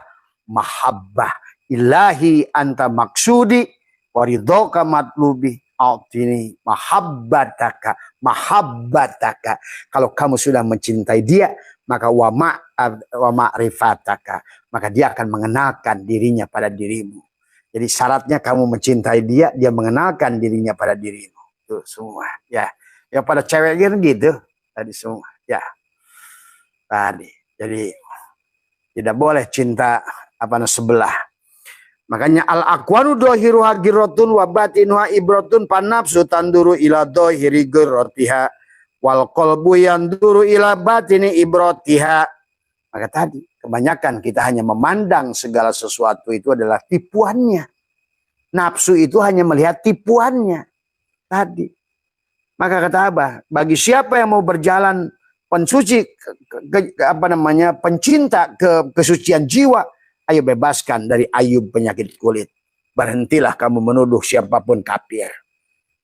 A: mahabbah. Ilahi anta maksudi waridhoka matlubi a'tini mahabbataka, mahabbataka. Kalau kamu sudah mencintai dia, maka wa ma'rifataka, maka dia akan mengenalkan dirinya pada dirimu. Jadi syaratnya kamu mencintai dia, dia mengenalkan dirinya pada dirimu. Itu semua, ya. Yang pada cewek gitu tadi semua, ya. Tadi. Jadi tidak boleh cinta sebelah. Makanya al-aqwanu dhahiruha girotun wa batinuha ibrotun panafsu tanduru ila dhahiri girrotiha wal qalbu yanduru ila batini ibrotiha. Maka tadi kebanyakan kita hanya memandang segala sesuatu itu adalah tipuannya. Nafsu itu hanya melihat tipuannya tadi. Maka kata Abah, bagi siapa yang mau berjalan pensuci pencinta kesucian jiwa, ayo bebaskan dari ayub penyakit kulit. Berhentilah kamu menuduh siapapun kafir.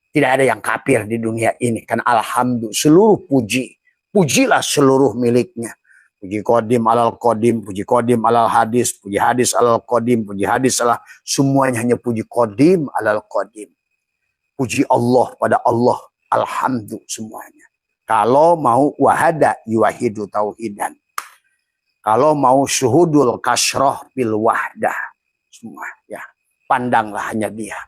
A: Tidak ada yang kafir di dunia ini. Kan alhamdulillah seluruh puji. Pujilah seluruh miliknya. Puji kodim alal kodim, puji kodim alal hadis, puji hadis alal kodim, puji hadis alal. Semuanya hanya puji kodim alal kodim. Puji Allah pada Allah. Alhamdulillah semuanya. Kalau mau wahada yuwahidu tauhidan. Kalau mau syuhudul kasroh bil wahdah. Semua ya. Pandanglah hanya dia.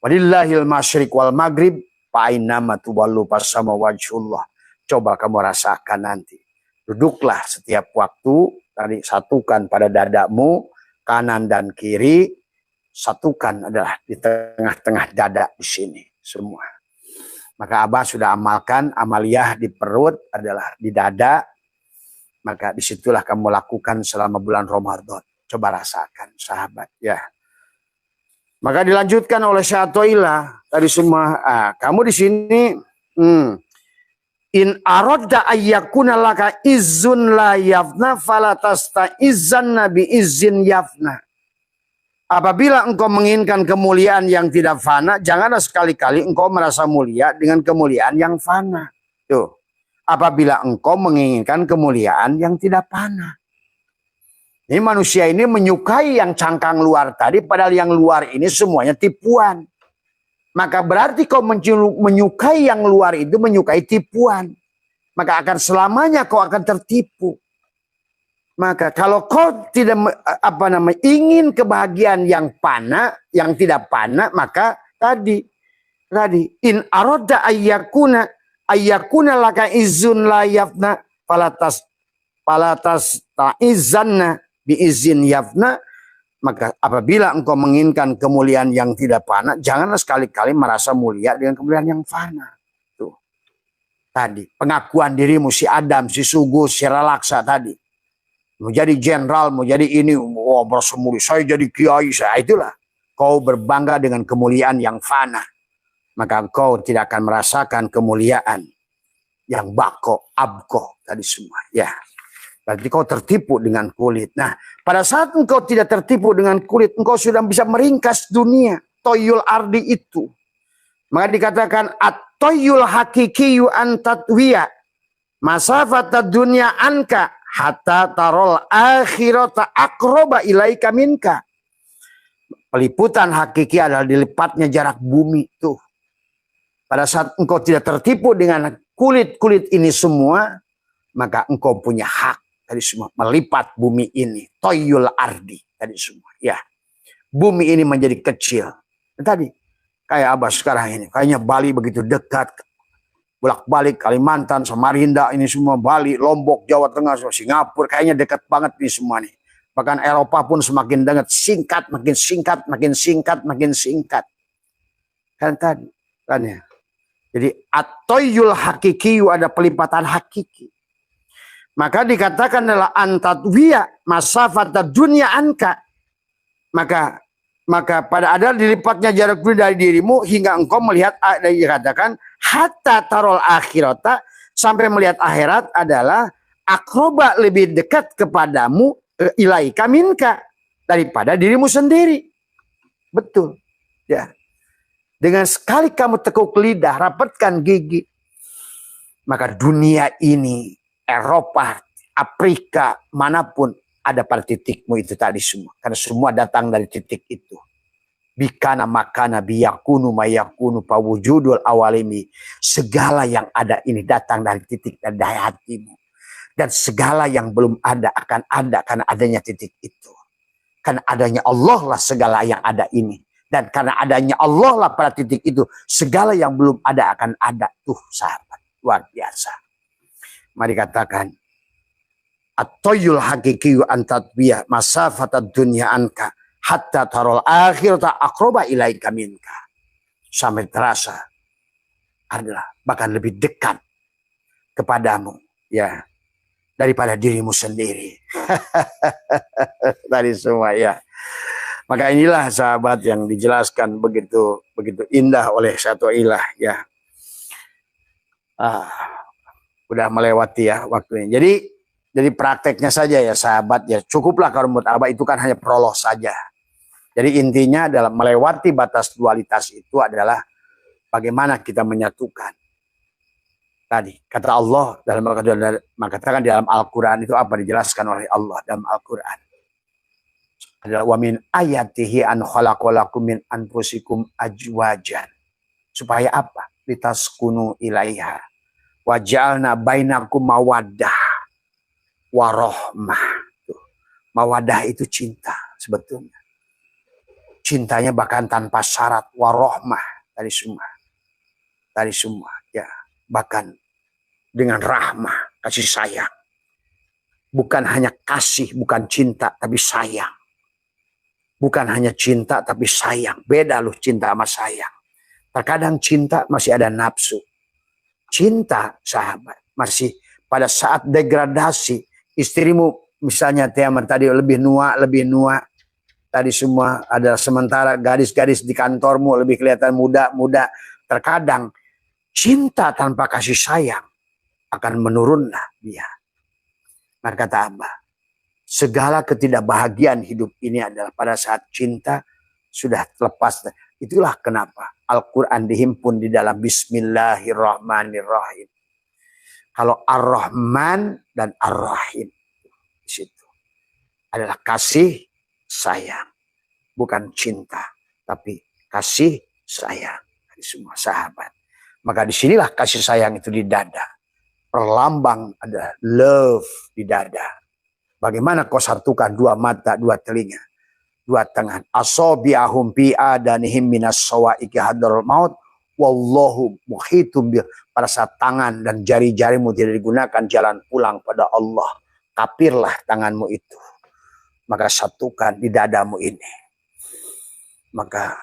A: Walillahil masyriq wal maghrib. Fa'inama tuwallu fasama wajhullah. Coba kamu rasakan nanti. Duduklah setiap waktu. Tadi satukan pada dadamu. Kanan dan kiri. Satukan adalah di tengah-tengah dada di sini. Semua. Maka Abah sudah amalkan. Amaliyah di perut adalah di dada. Maka disitulah kamu lakukan selama bulan Ramadan. Coba rasakan sahabat ya. Maka dilanjutkan oleh Syatoilah tadi semua. Kamu di sini in aradda ayyakuna laka izzun la yafna falatasta izzan nabi izzin yafna. Apabila engkau menginginkan kemuliaan yang tidak fana, janganlah sekali-kali engkau merasa mulia dengan kemuliaan yang fana. Tuh. Apabila engkau menginginkan kemuliaan yang tidak fana. Ini manusia ini menyukai yang cangkang luar tadi, padahal yang luar ini semuanya tipuan. Maka berarti kau menyukai yang luar itu, menyukai tipuan. Maka akan selamanya kau akan tertipu. Maka kalau kau tidak ingin kebahagiaan yang fana, yang tidak fana, maka tadi in aradda ayyakuna laka izzun la yafna falatas ta'izanna bi izin yafna. Maka apabila engkau menginginkan kemuliaan yang tidak fana, janganlah sekali-kali merasa mulia dengan kemuliaan yang fana. Tuh. Tadi pengakuan dirimu si Adam, si Sugus, si Relaksa tadi. Mau jadi jenderal, mau jadi ini, merasa mulia, saya jadi kiai, saya itulah. Kau berbangga dengan kemuliaan yang fana. Maka engkau tidak akan merasakan kemuliaan yang bako, abko tadi semua. Ya, berarti kau tertipu dengan kulit. Nah, pada saat engkau tidak tertipu dengan kulit, engkau sudah bisa meringkas dunia. Toyul ardi itu. Maka dikatakan at-toyul hakikiyu antatwiya masafata dunia anka hatta tarol akhirata akroba ilaika minka. Peliputan hakiki adalah dilipatnya jarak bumi tuh. Pada saat engkau tidak tertipu dengan kulit-kulit ini semua, maka engkau punya hak tadi semua melipat bumi ini. Toyul ardi tadi semua. Ya, bumi ini menjadi kecil. Tadi kayak Abah sekarang ini, kayaknya Bali begitu dekat, bolak-balik Kalimantan, Samarinda ini semua, Bali, Lombok, Jawa Tengah, Singapura, kayaknya dekat banget ini semua nih. Bahkan Eropa pun semakin dekat, singkat, makin singkat, makin singkat, makin singkat. Kan tadi, kan ya. Jadi at-toyul hakikiyu ada pelipatan hakiki. Maka dikatakan adalah antatwiya masafata dunia anka. Maka pada ada dilipatnya jarak dari dirimu hingga engkau melihat, dikatakan hatta tarol akhirata, sampai melihat akhirat adalah akroba lebih dekat kepadamu ilaika minka daripada dirimu sendiri. Betul. Ya. Dengan sekali kamu tekuk lidah, rapatkan gigi. Maka dunia ini, Eropa, Afrika, manapun ada pada titikmu itu tadi semua. Karena semua datang dari titik itu. Bikana makana biyakunu mayakunu pawujudul awalimi. Segala yang ada ini datang dari titik dari hatimu. Dan segala yang belum ada akan ada karena adanya titik itu. Karena adanya Allah lah segala yang ada ini. Dan karena adanya Allah lah pada titik itu. Segala yang belum ada akan ada. Tuh sahabat. Luar biasa. Mari katakan. At-toyul hakikiyu antatbiyah masafatad dunya anka. Hatta tarol akhirata akroba ilaika minka. Sampai terasa. Adalah bahkan lebih dekat. Kepadamu. Ya. Daripada dirimu sendiri. Tadi semua ya. Maka inilah sahabat yang dijelaskan begitu indah oleh satu ilah ya. Udah melewati ya waktunya. Jadi prakteknya saja ya sahabat ya. Cukuplah kalau menurut Abah itu kan hanya prolog saja. Jadi intinya dalam melewati batas dualitas itu adalah bagaimana kita menyatukan. Tadi kata Allah katakan di dalam Al-Quran itu apa dijelaskan oleh Allah dalam Al-Quran adalah wa min ayatihi an khalaqalakum min anfusikum ajwajan. Supaya apa? Litaskunu ilaiha wa ja'alna bainakum mawaddah warahmah. Mawaddah itu cinta sebetulnya. Cintanya bahkan tanpa syarat, warahmah tadi semua ya, bahkan dengan rahmah, kasih sayang. Bukan hanya kasih, bukan cinta, tapi sayang. Bukan hanya cinta, tapi sayang. Beda loh cinta sama sayang. Terkadang cinta masih ada nafsu. Cinta, sahabat, masih pada saat degradasi. Istrimu misalnya Tiamat tadi lebih nua. Tadi semua ada sementara gadis-gadis di kantormu lebih kelihatan muda. Terkadang cinta tanpa kasih sayang akan menurunlah dia. Maka kata Abah, segala ketidakbahagiaan hidup ini adalah pada saat cinta sudah lepas. Itulah kenapa Al-Quran dihimpun di dalam Bismillahirrahmanirrahim. Kalau Ar-Rahman dan Ar-Rahim di situ adalah kasih sayang, bukan cinta, tapi kasih sayang dari semua sahabat. Maka disinilah kasih sayang itu di dada. Perlambang ada love di dada. Bagaimana kau satukan dua mata, dua telinga, dua tangan. Asobi'ahum fi adanihim minas sawaiki hadarul maut. Wallahu muhitum bil. Pada saat tangan dan jari-jarimu tidak digunakan jalan pulang pada Allah. Kapirlah tanganmu itu. Maka satukan di dadamu ini. Maka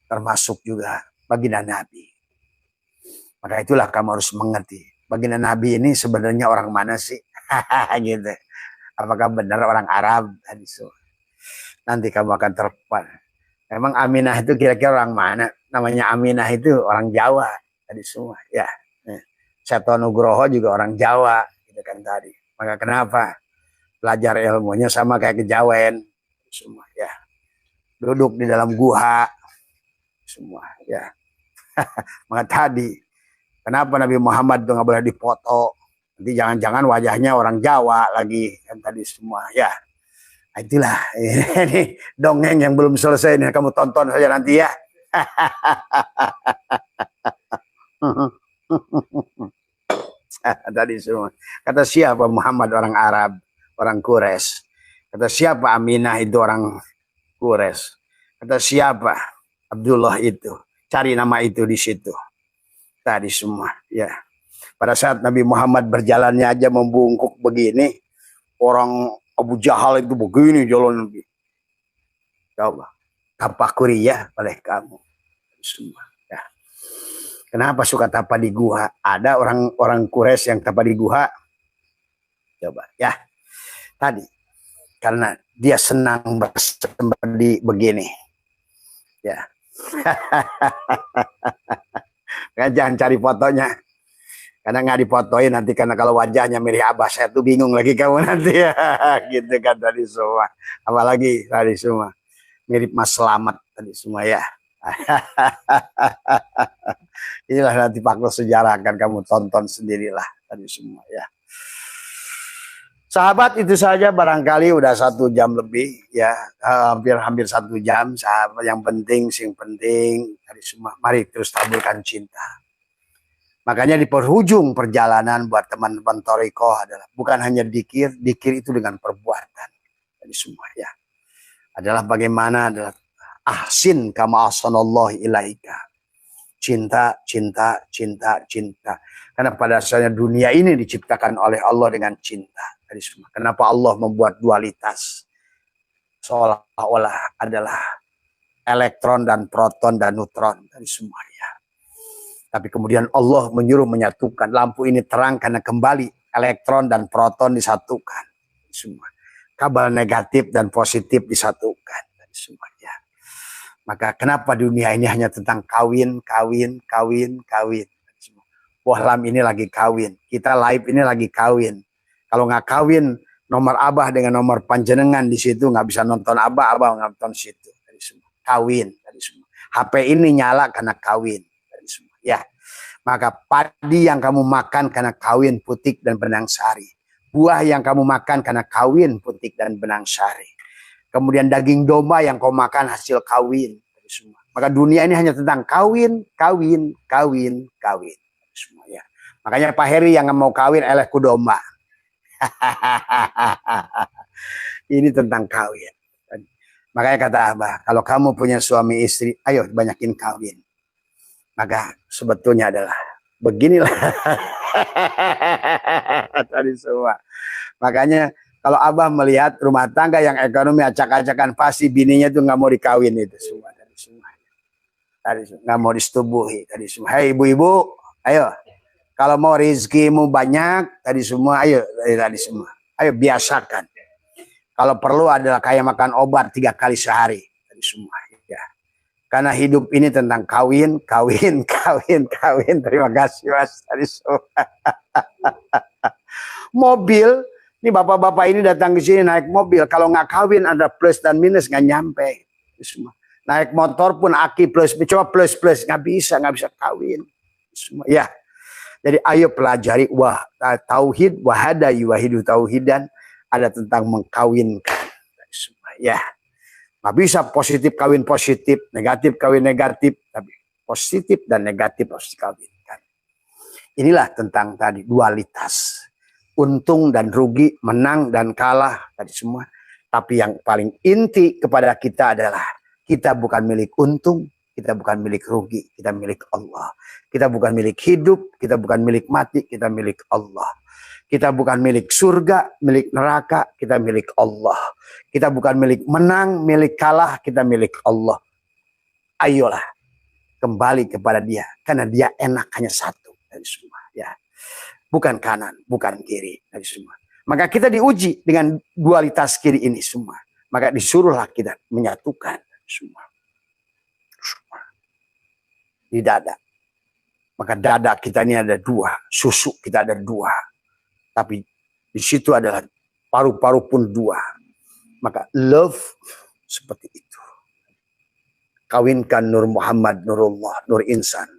A: termasuk juga baginda Nabi. Maka itulah kamu harus mengerti. Baginda Nabi ini sebenarnya orang mana sih? Gitu. Apakah benar orang Arab? Nanti kamu akan terpan. Memang Aminah itu kira-kira orang mana? Namanya Aminah itu orang Jawa. Tadi semua. Ya. Seto Nugroho juga orang Jawa. Gitu kan tadi. Maka kenapa? Belajar ilmunya sama kayak kejawen. Semua. Ya. Duduk di dalam guha. Semua. Ya. Maka tadi. Kenapa Nabi Muhammad itu nggak boleh dipoto? Nanti jangan-jangan wajahnya orang Jawa lagi kan tadi semua ya. Nah, itulah ini dongeng yang belum selesai ini kamu tonton saja nanti ya. Tadi semua. Kata siapa Muhammad orang Arab, orang Quraisy. Kata siapa Aminah itu orang Quraisy. Kata siapa Abdullah itu. Cari nama itu di situ. Tadi semua ya. Pada saat Nabi Muhammad berjalannya aja membungkuk begini, orang Abu Jahal itu begini jalan. Coba tapakuri ya oleh kamu semua ya. Kenapa suka tapa di guha? Ada orang Quraisy yang tapa di guha. Coba ya. Tadi karena dia senang bersembunyi begini ya. Kan jangan cari fotonya. Karena nggak difotoin nanti karena kalau wajahnya mirip Abah saya tuh bingung lagi kamu nanti ya. Gitu kan tadi semua. Apalagi tadi semua. Mirip Mas Slamet tadi semua ya. Inilah nanti fakta sejarah akan kamu tonton sendirilah tadi semua ya. Sahabat, itu saja barangkali udah 1 jam lebih ya, hampir 1 jam. Sahabat, yang penting tadi semua, mari terus taburkan cinta. Makanya di penghujung perjalanan buat teman-teman Toriko adalah bukan hanya dikir itu dengan perbuatan tadi semua ya. Adalah bagaimana adalah ahsin kama ahsanallahu ilaika. Cinta, cinta, cinta, cinta. Karena pada dasarnya dunia ini diciptakan oleh Allah dengan cinta. Kenapa Allah membuat dualitas? Seolah-olah adalah elektron dan proton dan neutron dari semuanya. Tapi kemudian Allah menyuruh menyatukan. Lampu ini terang karena kembali elektron dan proton disatukan. Semua. Kabel negatif dan positif disatukan dari semuanya. Maka kenapa dunia ini hanya tentang kawin, kawin, kawin, kawin. Wahlam ini lagi kawin. Kita live ini lagi kawin. Kalau nggak kawin, nomor abah dengan nomor panjenengan di situ nggak bisa nonton abah nggak nonton situ. Dari semua kawin, dari semua. HP ini nyala karena kawin, dari semua. Ya, maka padi yang kamu makan karena kawin putik dan benang sari. Buah yang kamu makan karena kawin putik dan benang sari. Kemudian daging domba yang kau makan hasil kawin, dari semua. Maka dunia ini hanya tentang kawin, kawin, kawin, kawin. Dari semua ya. Makanya Pak Heri yang mau kawin elehku domba. Ini tentang kawin. Makanya kata Abah, kalau kamu punya suami istri, ayo banyakin kawin. Maka sebetulnya adalah beginilah. Tadi semua. Makanya kalau Abah melihat rumah tangga yang ekonomi acak-acakan, pasti bininya tuh nggak mau dikawin itu semua. Tadi semua. Nggak mau disetubuhi. Tadi semua. Hei ibu-ibu, ayo. Kalau mau rezekimu banyak, tadi semua, ayo tadi semua. Ayo biasakan. Kalau perlu adalah kayak makan obat 3 kali sehari. Tadi semua. Ya. Karena hidup ini tentang kawin, kawin, kawin, kawin. Terima kasih Mas. Tadi semua. Mobil, ini bapak-bapak ini datang ke sini naik mobil. Kalau nggak kawin ada plus dan minus, nggak nyampe. Tadi semua. Naik motor pun aki plus, coba plus, nggak bisa kawin. Semua. Ya. Jadi ayo pelajari tauhid wahada yuwahidu tauhidan, ada tentang mengkawinkan. Ya, nggak bisa positif kawin positif, negatif kawin negatif, tapi positif dan negatif harus dikawinkan. Inilah tentang tadi dualitas, untung dan rugi, menang dan kalah tadi semua. Tapi yang paling inti kepada kita adalah kita bukan milik untung. Kita bukan milik rugi, kita milik Allah. Kita bukan milik hidup, kita bukan milik mati, kita milik Allah. Kita bukan milik surga, milik neraka, kita milik Allah. Kita bukan milik menang, milik kalah, kita milik Allah. Ayolah kembali kepada Dia, karena Dia enak hanya satu dari semua. Ya, bukan kanan, bukan kiri dari semua. Maka kita diuji dengan dualitas kiri ini semua. Maka disuruhlah kita menyatukan semua. Di dada. Maka dada kita ini ada 2, susu kita ada 2. Tapi di situ adalah paru-paru pun 2. Maka love seperti itu. Kawinkan Nur Muhammad, Nurullah, Nur Insan.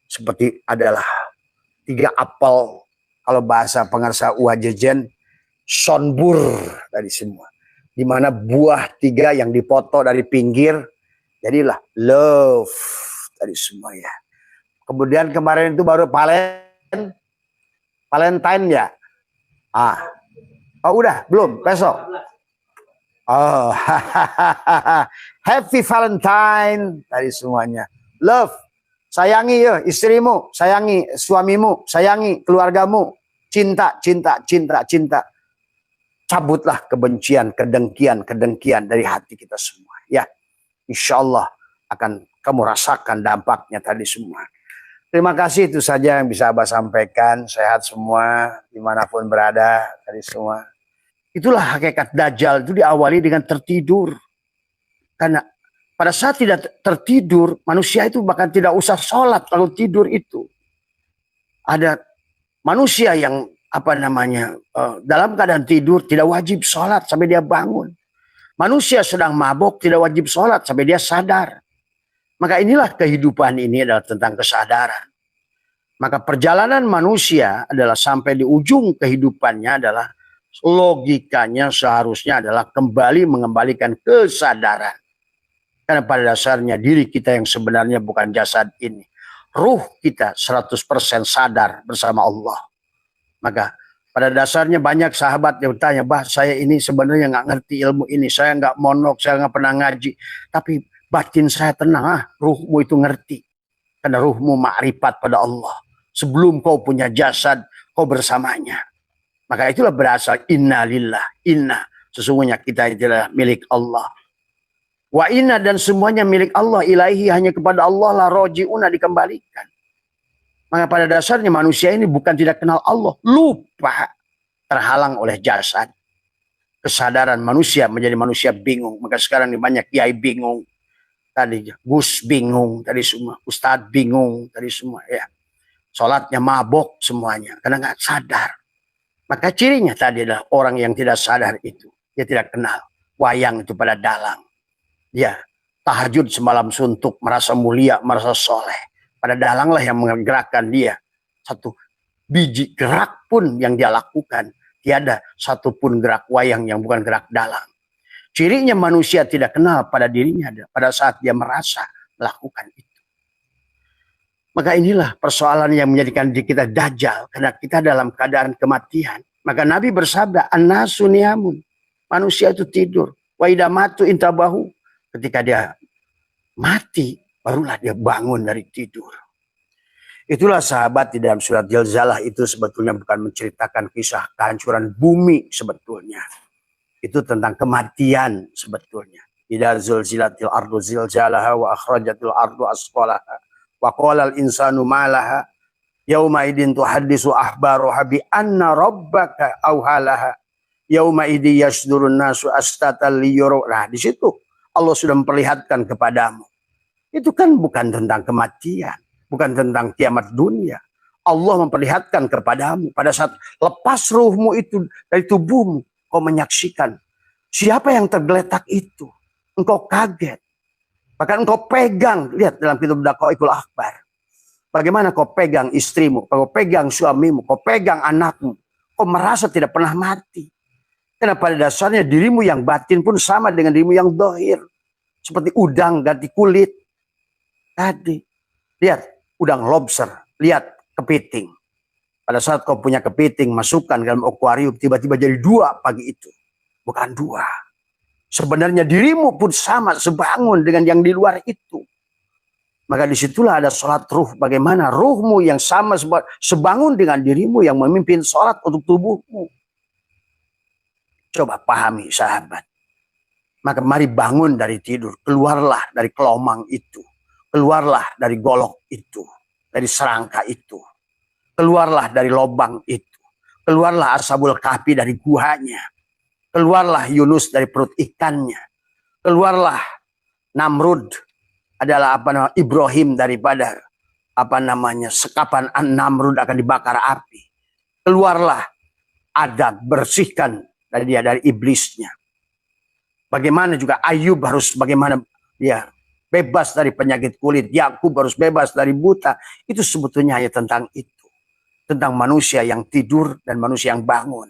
A: Seperti adalah 3 apel, kalau bahasa pengarsa Uwajejen, sonbur tadi semua. Di mana buah 3 yang dipoto dari pinggir, jadilah love. Tadi semua ya. Kemudian kemarin itu baru Valentine ya. Oh udah belum besok. Oh happy Valentine tadi semuanya. Love, sayangi ya istrimu, sayangi suamimu, sayangi keluargamu. Cinta, cinta, cinta, cinta. Cabutlah kebencian, kedengkian dari hati kita semua. Ya, insya Allah akan kamu rasakan dampaknya tadi semua. Terima kasih, itu saja yang bisa Abah sampaikan. Sehat semua, dimanapun berada tadi semua. Itulah hakikat Dajjal, itu diawali dengan tertidur. Karena pada saat tidak tertidur, manusia itu bahkan tidak usah sholat kalau tidur itu. Ada manusia yang dalam keadaan tidur tidak wajib sholat sampai dia bangun. Manusia sedang mabuk tidak wajib sholat sampai dia sadar. Maka inilah kehidupan ini adalah tentang kesadaran. Maka perjalanan manusia adalah sampai di ujung kehidupannya adalah logikanya seharusnya adalah kembali mengembalikan kesadaran. Karena pada dasarnya diri kita yang sebenarnya bukan jasad ini. Ruh kita 100% sadar bersama Allah. Maka pada dasarnya banyak sahabat yang bertanya, bah saya ini sebenarnya nggak ngerti ilmu ini. Saya nggak monok, saya nggak pernah ngaji. Tapi batin saya tenang, ruhmu itu ngerti. Karena ruhmu makrifat pada Allah. Sebelum kau punya jasad, kau bersamanya. Maka itulah berasal inna lillah, inna. Sesungguhnya kita adalah milik Allah. Wa inna dan semuanya milik Allah. Ilahi hanya kepada Allah lah roji'una dikembalikan. Maka pada dasarnya manusia ini bukan tidak kenal Allah. Lupa. Terhalang oleh jasad. Kesadaran manusia menjadi manusia bingung. Maka sekarang ini banyak kiai bingung. Tadi Gus bingung. Tadi semua. Ustadz bingung. Tadi semua ya. Sholatnya mabok semuanya. Karena nggak sadar. Maka cirinya tadi adalah orang yang tidak sadar itu. Dia tidak kenal. Wayang itu pada dalang. Ya, tahajud semalam suntuk, merasa mulia, merasa soleh. Pada dalanglah yang menggerakkan dia. Satu biji gerak pun yang dia lakukan. Tiada satupun gerak wayang yang bukan gerak dalang. Cirinya manusia tidak kenal pada dirinya pada saat dia merasa melakukan itu. Maka inilah persoalan yang menjadikan diri kita dajjal. Karena kita dalam keadaan kematian. Maka Nabi bersabda, an-nasu niyamun. Manusia itu tidur. Wa idza matu intabahu. Ketika dia mati, barulah dia bangun dari tidur. Itulah sahabat di dalam surat Zilzalah itu sebetulnya bukan menceritakan kisah kehancuran bumi sebetulnya. Itu tentang kematian sebetulnya. Idza zulzilatil ardu zilzalaha wa akhrajatil ardu asqalaha. Wa qala al-insanu ma laha yauma idin tuhaddisu ahbaruha bi anna rabbaka auhalaha yauma idin yasdurun nasu astatal liyuru. Nah, di situ Allah sudah memperlihatkan kepadamu. Itu kan bukan tentang kematian, bukan tentang kiamat dunia. Allah memperlihatkan kepadamu pada saat lepas ruhmu itu dari tubuhmu, kau menyaksikan siapa yang tergeletak itu. Engkau kaget. Bahkan engkau pegang, lihat dalam kitab Daqaiqul Akhbar. Bagaimana kau pegang istrimu, kau pegang suamimu, kau pegang anakmu. Kau merasa tidak pernah mati. Karena pada dasarnya dirimu yang batin pun sama dengan dirimu yang dohir. Seperti udang ganti kulit. Tadi, lihat udang lobster, lihat kepiting. Pada saat kau punya kepiting, masukkan dalam akuarium, tiba-tiba jadi 2 pagi itu. Bukan 2. Sebenarnya dirimu pun sama sebangun dengan yang di luar itu. Maka disitulah ada sholat ruh. Bagaimana ruhmu yang sama sebangun dengan dirimu yang memimpin sholat untuk tubuhmu. Coba pahami sahabat. Maka mari bangun dari tidur. Keluarlah dari kelomang itu. Keluarlah dari golok itu. Dari serangka itu. Keluarlah dari lubang itu. Keluarlah Ashabul Kahfi dari guanya. Keluarlah Yunus dari perut ikannya. Keluarlah Namrud adalah Ibrahim daripada sekapan Namrud akan dibakar api. Keluarlah Adam, bersihkan dari iblisnya. Bagaimana juga Ayub harus bagaimana dia bebas dari penyakit kulit. Yakub harus bebas dari buta. Itu sebetulnya hanya tentang itu. Tentang manusia yang tidur dan manusia yang bangun.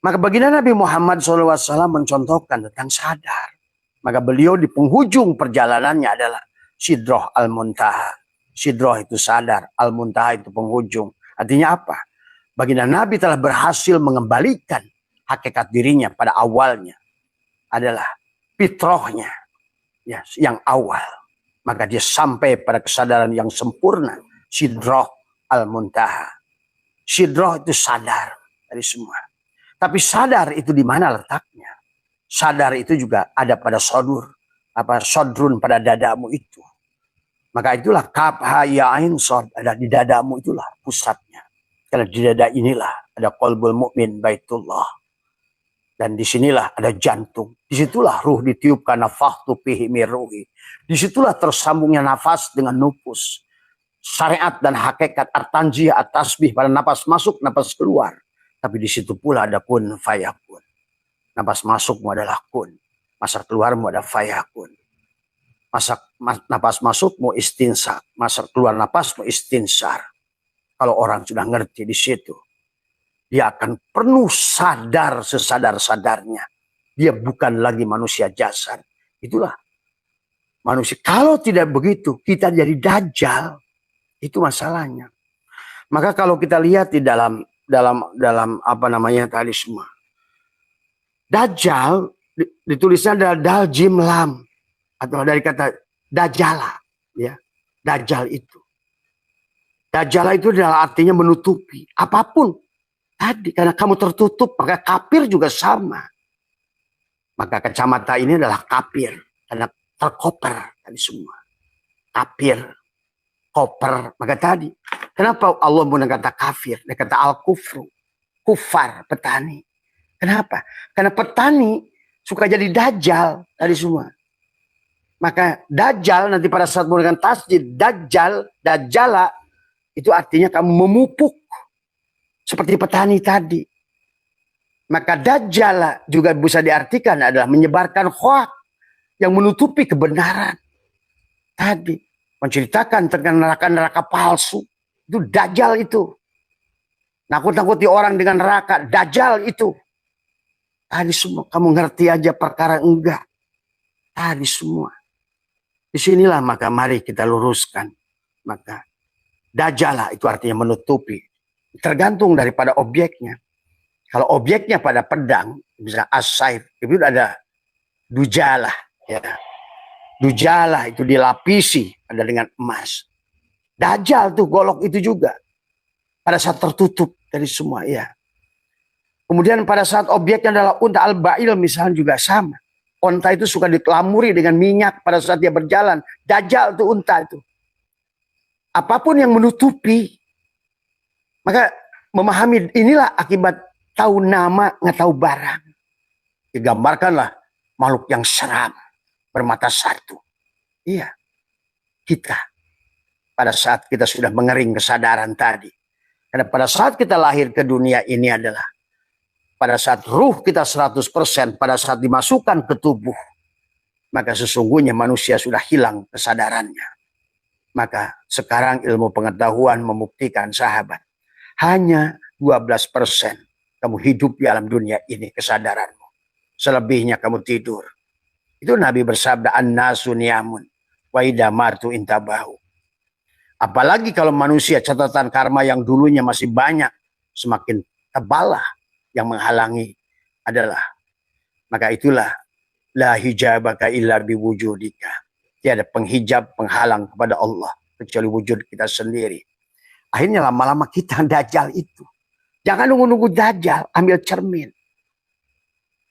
A: Maka baginda Nabi Muhammad SAW mencontohkan tentang sadar. Maka beliau di penghujung perjalanannya adalah Sidroh Al-Muntaha. Sidroh itu sadar, Al-Muntaha itu penghujung. Artinya apa? Baginda Nabi telah berhasil mengembalikan hakikat dirinya pada awalnya. Adalah fitrahnya ya, yang awal. Maka dia sampai pada kesadaran yang sempurna. Sidroh Al-Muntaha. Sidroh itu sadar dari semua. Tapi sadar itu di mana letaknya? Sadar itu juga ada pada sodrun pada dadamu itu. Maka itulah kaf ha ya ain sod, ada di dadamu itulah pusatnya. Karena di dada inilah ada qalbul mukmin baitullah. Dan disinilah ada jantung. Disitulah ruh ditiupkan nafakhtu fihi min ruhi. Disitulah tersambungnya nafas dengan nufus. Syariat dan hakikat at-tanjih at-tasbih pada nafas masuk, nafas keluar. Tapi di situ pula ada kun fayakun. Nafas masukmu adalah kun. Masa keluarmu ada fayakun. napas masuk mau istinsar, masa keluar napas mau istinsar. Kalau orang sudah ngerti di situ, dia akan penuh sadar sesadar-sadarnya. Dia bukan lagi manusia jasad. Itulah manusia. Kalau tidak begitu, kita jadi dajjal. Itu masalahnya. Maka kalau kita lihat di dalam apa namanya tadi semua, dajjal ditulisnya adalah dal jim lam, atau dari kata dajjala, ya. Dajjal itu. Dajjala itu adalah artinya menutupi apapun tadi, karena kamu tertutup, maka kafir juga sama. Maka kacamata ini adalah kafir karena terkoper tadi semua. Kafir, koper, maka tadi. Kenapa Allah menggunakan kata kafir? Dia kata al-kufru, kufar, petani. Kenapa? Karena petani suka jadi dajjal tadi semua. Maka dajjal nanti pada saat menggunakan tasjid, dajjal, dajjala, itu artinya kamu memupuk. Seperti petani tadi. Maka dajjala juga bisa diartikan adalah menyebarkan hoak yang menutupi kebenaran. Tadi. Menceritakan tentang neraka-neraka palsu. Itu dajjal itu. Nakut-nakuti orang dengan neraka. Dajjal itu. Tadi semua. Kamu ngerti aja perkara enggak. Tadi semua. Disinilah maka mari kita luruskan. Maka dajjal itu artinya menutupi. Tergantung daripada objeknya. Kalau objeknya pada pedang, bisa as-saif, itu ada dujalah. Ya. Dujalah itu dilapisi ada dengan emas. Dajjal tuh golok itu juga. Pada saat tertutup dari semua. Ya. Kemudian pada saat objeknya adalah unta al-ba'il misalnya juga sama. Unta itu suka dilamuri dengan minyak pada saat dia berjalan. Dajjal tuh unta itu. Apapun yang menutupi. Maka memahami inilah akibat tahu nama, nggak tahu barang. Digambarkanlah makhluk yang seram, bermata satu. Iya, kita. Pada saat kita sudah mengering kesadaran tadi. Karena pada saat kita lahir ke dunia ini adalah pada saat ruh kita 100%, pada saat dimasukkan ke tubuh, maka sesungguhnya manusia sudah hilang kesadarannya. Maka sekarang ilmu pengetahuan membuktikan sahabat, hanya 12% kamu hidup di alam dunia ini kesadaranmu. Selebihnya kamu tidur. Itu Nabi bersabda, an-nasu niyamun wa idza martu intabahu. Apalagi kalau manusia catatan karma yang dulunya masih banyak, semakin tebal yang menghalangi adalah. Maka itulah la hijabaka illa biwujudika. Tiada penghijab, penghalang kepada Allah kecuali wujud kita sendiri. Akhirnya lama-lama kita dajjal itu. Jangan nunggu-nunggu dajjal, ambil cermin.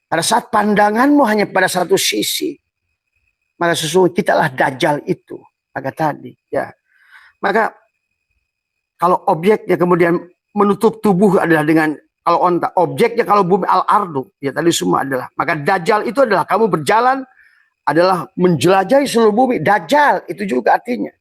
A: Pada saat pandanganmu hanya pada satu sisi, maka sesungguhnya kitalah dajjal itu. Maka tadi, ya. Maka kalau objeknya kemudian menutup tubuh adalah dengan kalau onta, objeknya kalau bumi al-ardu, ya tadi semua adalah. Maka dajjal itu adalah kamu berjalan adalah menjelajahi seluruh bumi. Dajjal itu juga artinya.